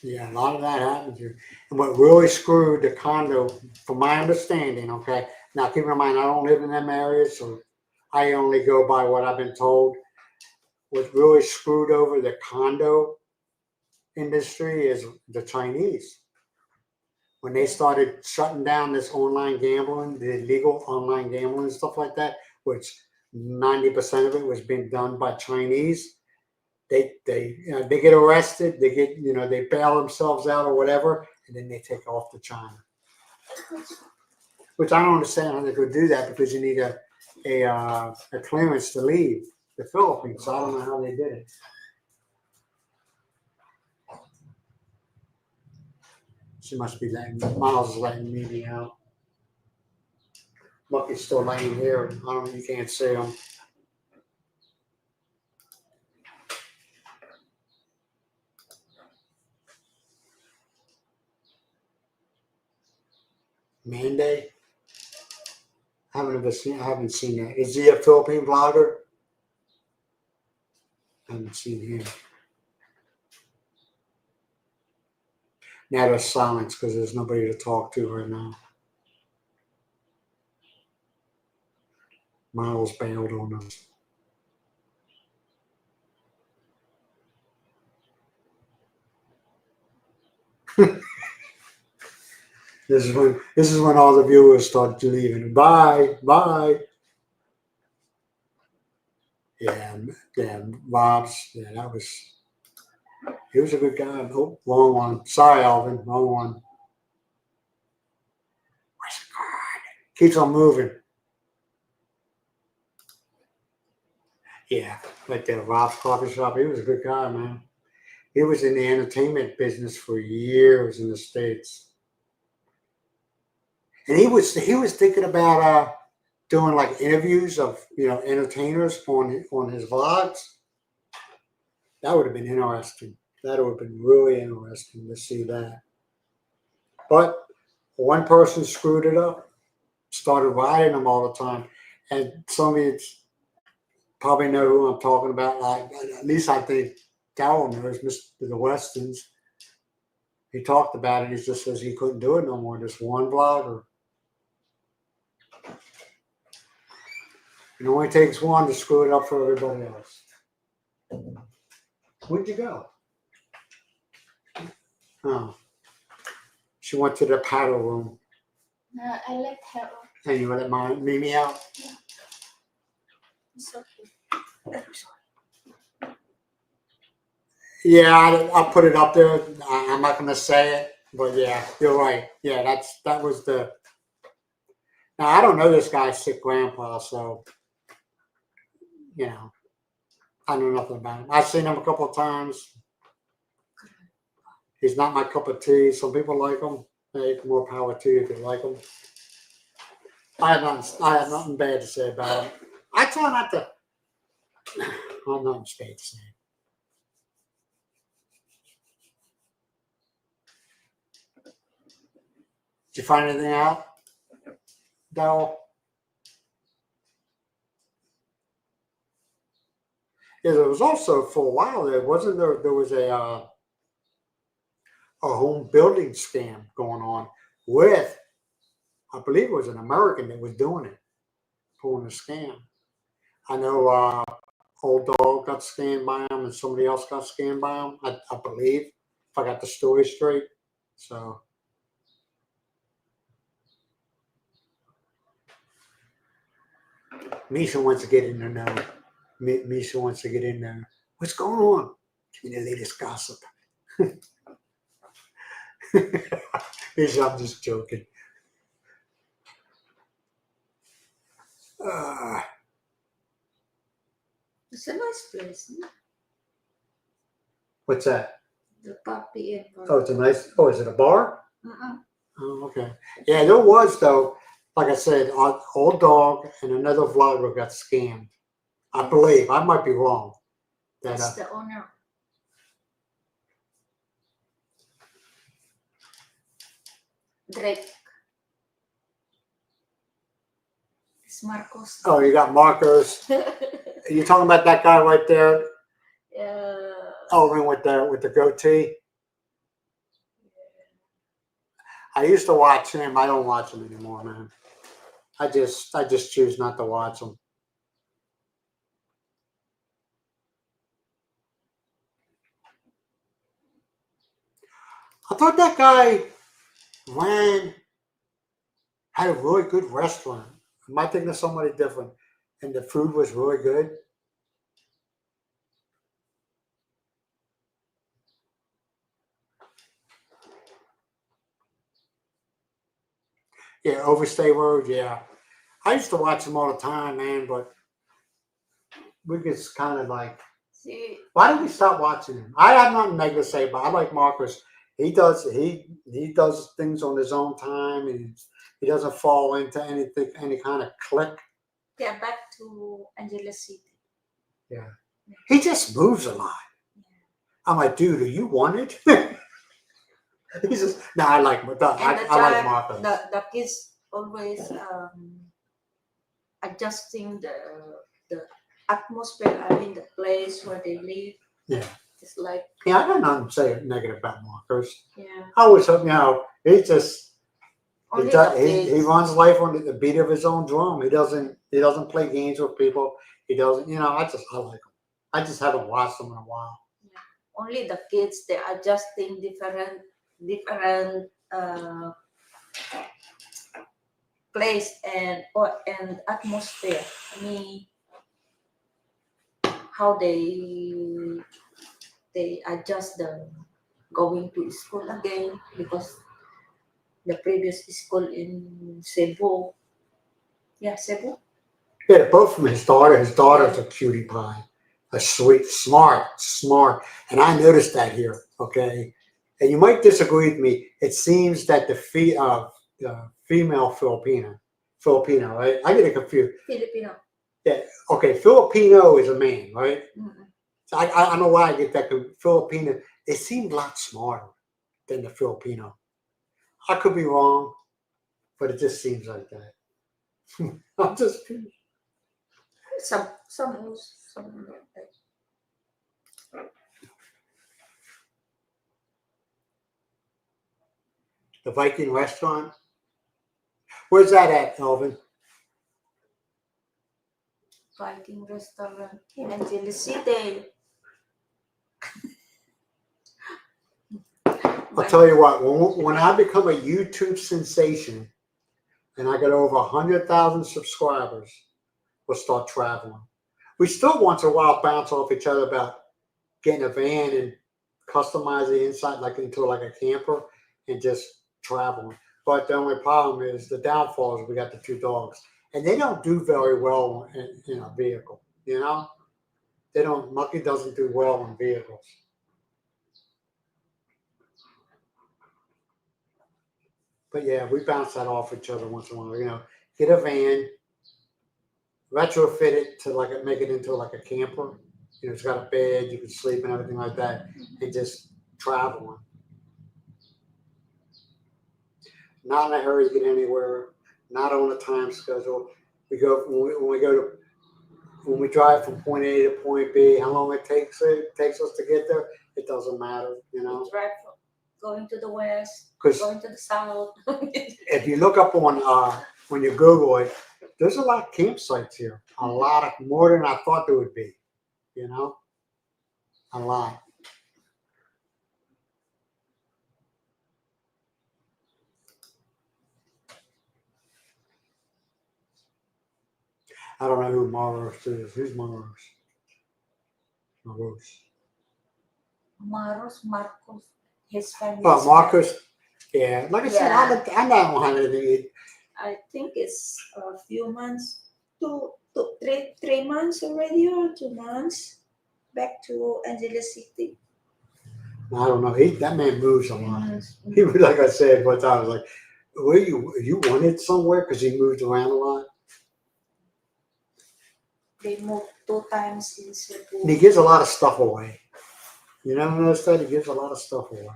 Yeah, a lot of that happens here. And what really screwed the condo, from my understanding, okay, now keep in mind, I don't live in them areas, so I only go by what I've been told. What really screwed over the condo industry is the Chinese. When they started shutting down this online gambling, the illegal online gambling and stuff like that, which 90% of it was being done by Chinese, they get arrested, they get they bail themselves out or whatever, and then they take off to China. Which I don't understand how they could do that because you need a clearance to leave the Philippines. So I don't know how they did it. She must be Miles is letting me out. Lucky's still laying here. I don't know, you can't see him. Manday. I haven't seen that. Is he a Philippine vlogger? I haven't seen him. Now there's silence because there's nobody to talk to right now. Miles bailed on us. This is when all the viewers start leaving. Bye, bye. Yeah, Bob's. Yeah, he was a good guy. Oh, wrong one. Sorry, Alvin, wrong one. Where's the card? Keeps on moving. Yeah, right there, Rob's coffee shop. He was a good guy, man. He was in the entertainment business for years in the States. And he was thinking about doing like interviews of entertainers on his vlogs. That would have been interesting. That would have been really interesting to see that. But one person screwed it up, started riding them all the time, and some of you probably know who I'm talking about. Like at least I think Darryl knows, Mr. The Westons. He talked about it. He just says he couldn't do it no more. Just one vlogger. It only takes one to screw it up for everybody else. Where'd you go? Oh. She went to the paddle room. No, I let her. And you let Mimi out? Yeah. It's okay. Yeah, I'll put it up there. I'm not going to say it, but yeah, you're right. Yeah, that was the. Now I don't know this guy's sick grandpa, so I know nothing about him. I've seen him a couple of times. He's not my cup of tea. Some people like him. Hey, more power to you if you like him. I have nothing bad to say about him. I try not to. I have nothing bad to say. Did you find anything out, Darryl? Yeah, there was also for a while there wasn't there. There was a home building scam going on with, I believe it was an American that was doing it, pulling a scam. I know Old Dog got scammed by him and somebody else got scammed by him, I believe, if I got the story straight. So. Misha wants to get in there now. Misha wants to get in there. What's going on? Give me the latest gossip. Misha, I'm just joking. It's a nice place. No? What's that? The puppy and. Oh, it's a nice. Oh, is it a bar? Uh-uh. Oh, okay. Yeah, there was though. Like I said, Old Dog and another vlogger got scammed. I believe. I might be wrong. That's the owner. Drake. It's Marcos. Oh, you got Marcos. You talking about that guy right there? Over with the goatee. I used to watch him. I don't watch him anymore, man. I just choose not to watch him. I thought that guy had a really good restaurant. Am I thinking of somebody different? And the food was really good. Yeah, Overstay Road, yeah. I used to watch him all the time, man, but we just kind of like, why did we stop watching him? I have nothing negative to say, but I like Marcus. He does things on his own time, and he doesn't fall into any kind of clique. Yeah, back to Angeles City. Yeah. He just moves a lot. Yeah. I'm like, dude, are you wanted? He says, "No, I like And I like Marcos." the kids always adjusting the atmosphere. I mean, the place where they live. Yeah. It's like, Yeah, I got nothing to say negative about Marcos. yeah, I always hope, he just only the he kids. runs life on the beat of his own drum. He doesn't play games with people. He doesn't, I like him. I just haven't watched him in a while. Only the kids, they are adjusting different place and atmosphere. I mean, how they adjust the going to school again, because the previous school in Cebu, yeah, Cebu. Yeah, both from his daughter. His daughter's a cutie pie, a sweet, smart. And I noticed that here. Okay, and you might disagree with me. It seems that the female Filipino, right? I get it confused. Filipino. Yeah. Okay, Filipino is a man, right? Mm-mm. So I don't know why I get that. Filipino, they seem a lot smarter than the Filipino. I could be wrong, but it just seems like that. I'm just Some the Viking restaurant. Where's that at, Elvin? Viking restaurant in Angeles City. I'll tell you what. When I become a YouTube sensation, and I get over 100,000 subscribers, we'll start traveling. We still once in a while bounce off each other about getting a van and customize the inside like into like a camper and just traveling. But the only problem is the downfall is we got the two dogs, and they don't do very well in a vehicle. They don't. Mucky doesn't do well in vehicles. But yeah, we bounce that off each other once in a while. Get a van, retrofit it to make it into like a camper. It's got a bed, you can sleep and everything like that, and just traveling. Not in a hurry to get anywhere. Not on a time schedule. We go when we drive from point A to point B. How long it takes us to get there, it doesn't matter. Right, going to the west, Because going to the south. if you look up on when you Google it, there's a lot of campsites here. A lot of more than I thought there would be. A lot. I don't know who Maros is. Who's Maros? Marcos, his family. Oh, Marcus. Yeah, like I said, Yeah. I don't have anything. I think it's a few months, three months already, or 2 months back to Angeles City. I don't know. That man moves a lot. He was, like I said, one time I was like, "Where you wanted somewhere?" Because he moved around a lot. They moved 2 times in Cebu. And he gives a lot of stuff away. You never noticed that? He gives a lot of stuff away.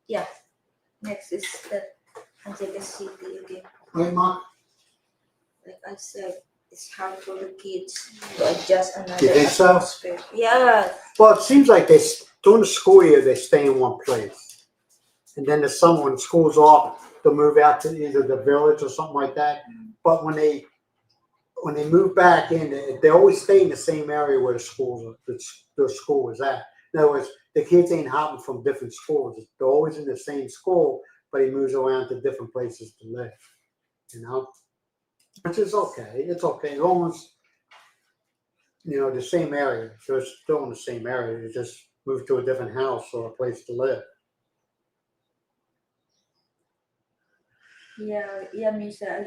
Yeah. Next is the Angeles City again. Right, Mark? Like I said, it's hard for the kids to adjust another You think so? atmosphere. Yeah. Well, it seems like during the school year they stay in one place, and then the summer when school's off, they'll move out to either the village or something like that. But when they move back in, they always stay in the same area where the school is at. In other words, the kids ain't hopping from different schools. They're always in the same school, but he moves around to different places to live. Which is okay. It's okay as long as the same area. So it's still in the same area. You just move to a different house or a place to live. Yeah, Misha.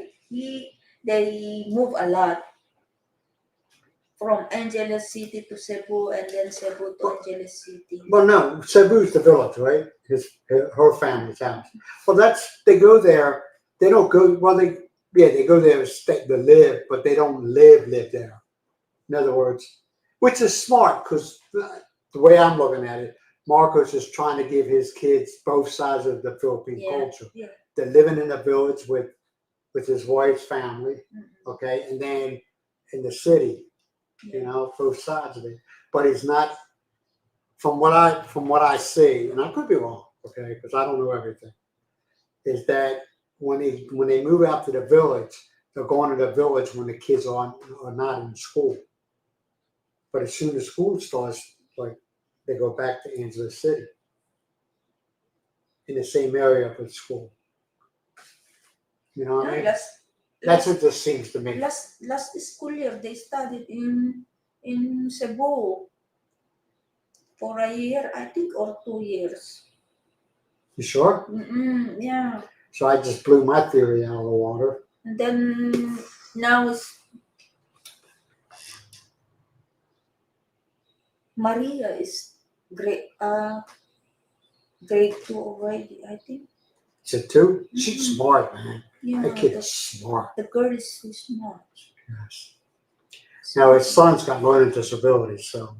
They move a lot from Angeles City to Cebu, and then Cebu to Angeles City. Well, no, Cebu's the village, right? Her family's house. Well, they go there. They don't go. Well, they go there to live, but they don't live there. In other words, which is smart because the way I'm looking at it, Marcos is trying to give his kids both sides of the Philippine Yeah, culture. yeah. They're living in the village with his wife's family, Mm-mm. okay, and then in the city, you Yeah. know, both sides of it. But he's not, from what I see, and I could be wrong, okay, because I don't know everything, is that when they move out to the village, they're going to the village when the kids are not in school. But as soon as school starts, like they go back to Angeles City in the same area for school. You know what I Yeah, mean? last That's what this seems to me. last school year they studied in Cebu for a year, I think, or 2 years. You sure? Yeah. So I just blew my theory out of the water. And then now is Maria is grade 2 already, I think. Is it two? Mhm. She's smart, man. Yeah, That kid is smart. the girl is so smart. Yes. Now his son's got learning disabilities, so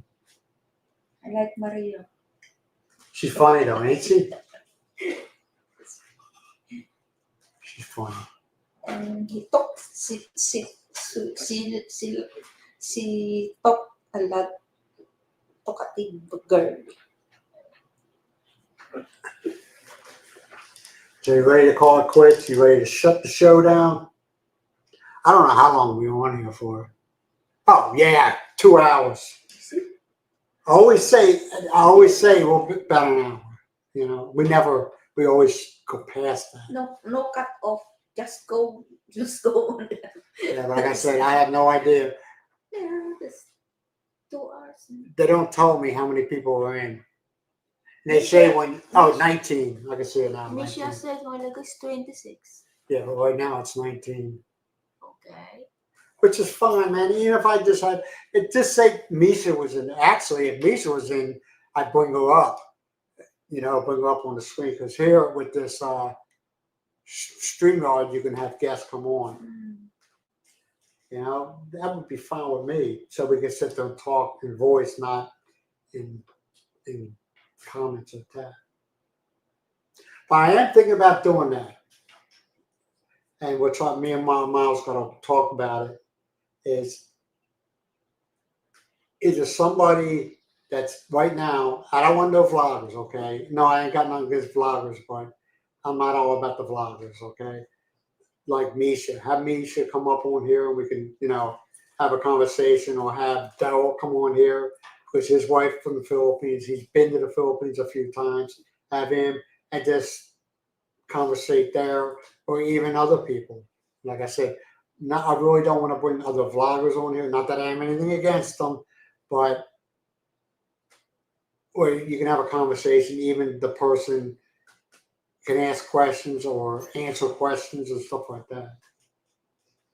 I like Maria. she's funny though, ain't she? She's funny. And he talks, she talk a lot, talkative girl. So you ready to call it quits? You ready to shut the show down? I don't know how long we were on here for. Oh yeah, 2 hours. See? I always say we'll be about an hour. You know, we always go past that. No cut off. Just go on. Yeah, like I said, I have no idea. Yeah, that's 2 hours. They don't tell me how many people are in. They say when, 19. I can see it now. Misha 19. said one is 26. Yeah, but right now it's 19. Okay. Which is fine, man. Even if I just say Misha was in, actually, if Misha was in, I'd bring her up. You know, bring her up on the screen. Because here with this StreamYard, you can have guests come on. You know, that would be fine with me. So we can sit there and talk in voice, not in comments or that. But I am thinking about doing that. And we're trying, me and Miles got to talk about it, is either somebody that's right now, I don't want no vloggers, okay? No, I ain't got nothing against vloggers, but I'm not all about the vloggers, okay? Like Misha, have Misha come up on here and we can, you know, have a conversation, or have Daryl come on here because his wife from the Philippines, he's been to the Philippines a few times, have him and just conversate there, or even other people. Like I said, I really don't want to bring other vloggers on here, not that I have anything against them, but where you can have a conversation, even the person can ask questions or answer questions and stuff like that.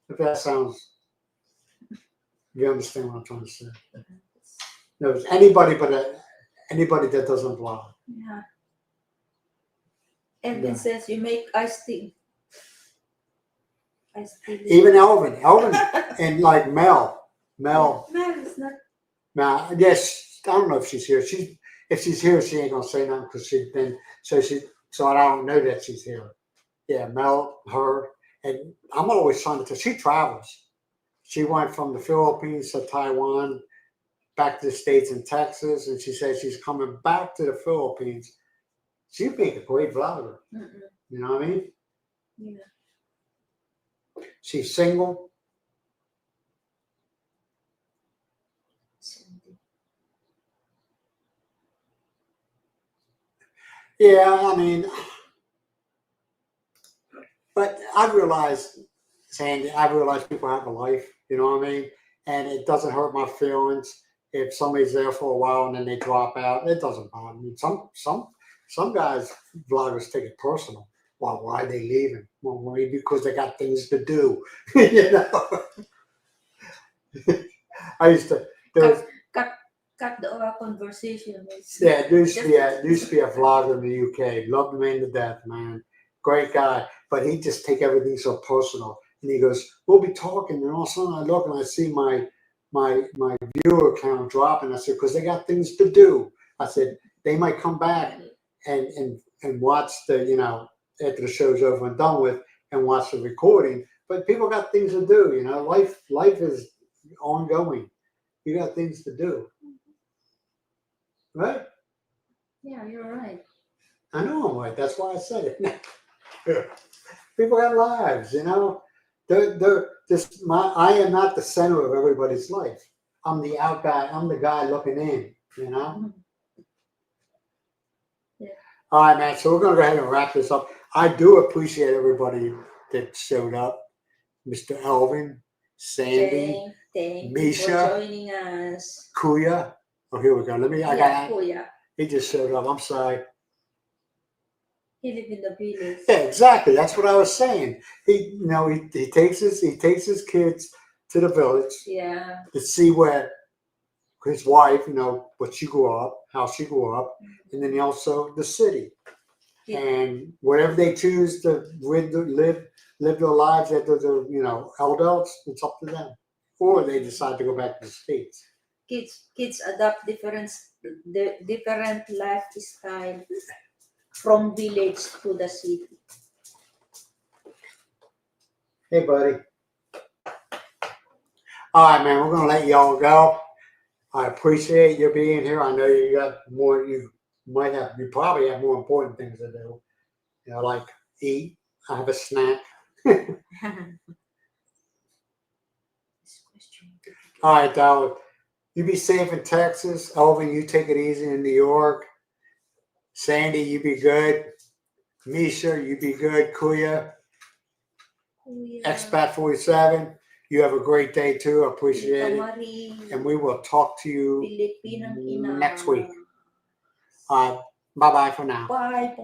If that sounds, you understand what I'm trying to say. No, it's anybody that doesn't vlog. Yeah. Elvin Yeah. says you make iced tea. Iced tea. Even Elvin, and like Mel is not. Now, yes, I don't know if she's here. If she's here, she ain't gonna say nothing because she's been. So I don't know that she's here. Yeah, Mel, her, and I'm always trying to tell. She travels. She went from the Philippines to Taiwan, back to the States and Texas, and she says she's coming back to the Philippines. She'd make a great vlogger. You know what I mean? Yeah. She's single. Yeah, I mean, but I realize, Sandy, people have a life, you know what I mean? And it doesn't hurt my feelings if somebody's there for a while and then they drop out. It doesn't bother me. Some guys, vloggers, take it personal. Well, why are they leaving? Well, maybe because they got things to do, you know? I used to, Cut the conversation. Yeah, there used to be a vlogger in the UK. Loved the man to death, man. Great guy. But he just take everything so personal. And he goes, we'll be talking, and all of a sudden I look and I see my my viewer count dropping. I said, because they got things to do. I said, they might come back and watch the, you know, after the show's over and done with and watch the recording. But people got things to do, you know. Life is ongoing. You got things to do. Right? Yeah, you're right. I know I'm right. That's why I said it. People got lives, you know. I am not the center of everybody's life. I'm the out guy. I'm the guy looking in, you know. Yeah. All right, man. So we're gonna go ahead and wrap this up. I do appreciate everybody that showed up, Mr. Elvin, Sandy, Thank you Misha. for joining us. Kuya. Oh, here we go. Let me. I Yeah, got. Kuya. He just showed up. I'm sorry. He live in the village. Yeah, exactly. That's what I was saying. He, you know, he takes his kids to the village Yeah. to see where his wife, you know, what she grew up, how she grew up, and then also the city. Yeah. And wherever they choose to live their lives after they're, you know, adults, it's up to them. Or they decide to go back to the States. Kids adopt different lifestyle from village to the city. Hey, buddy. All right, man. We're gonna let y'all go. I appreciate you being here. I know you got more. You probably have more important things to do. You know, like eat, have a snack. All right, Donald. You be safe in Texas. Elvin, you take it easy in New York. Sandy, you be good. Misha, you be good. Kuya, Expat 47. You have a great day too. I appreciate it. And we will talk to you next week. Bye bye for now. Bye.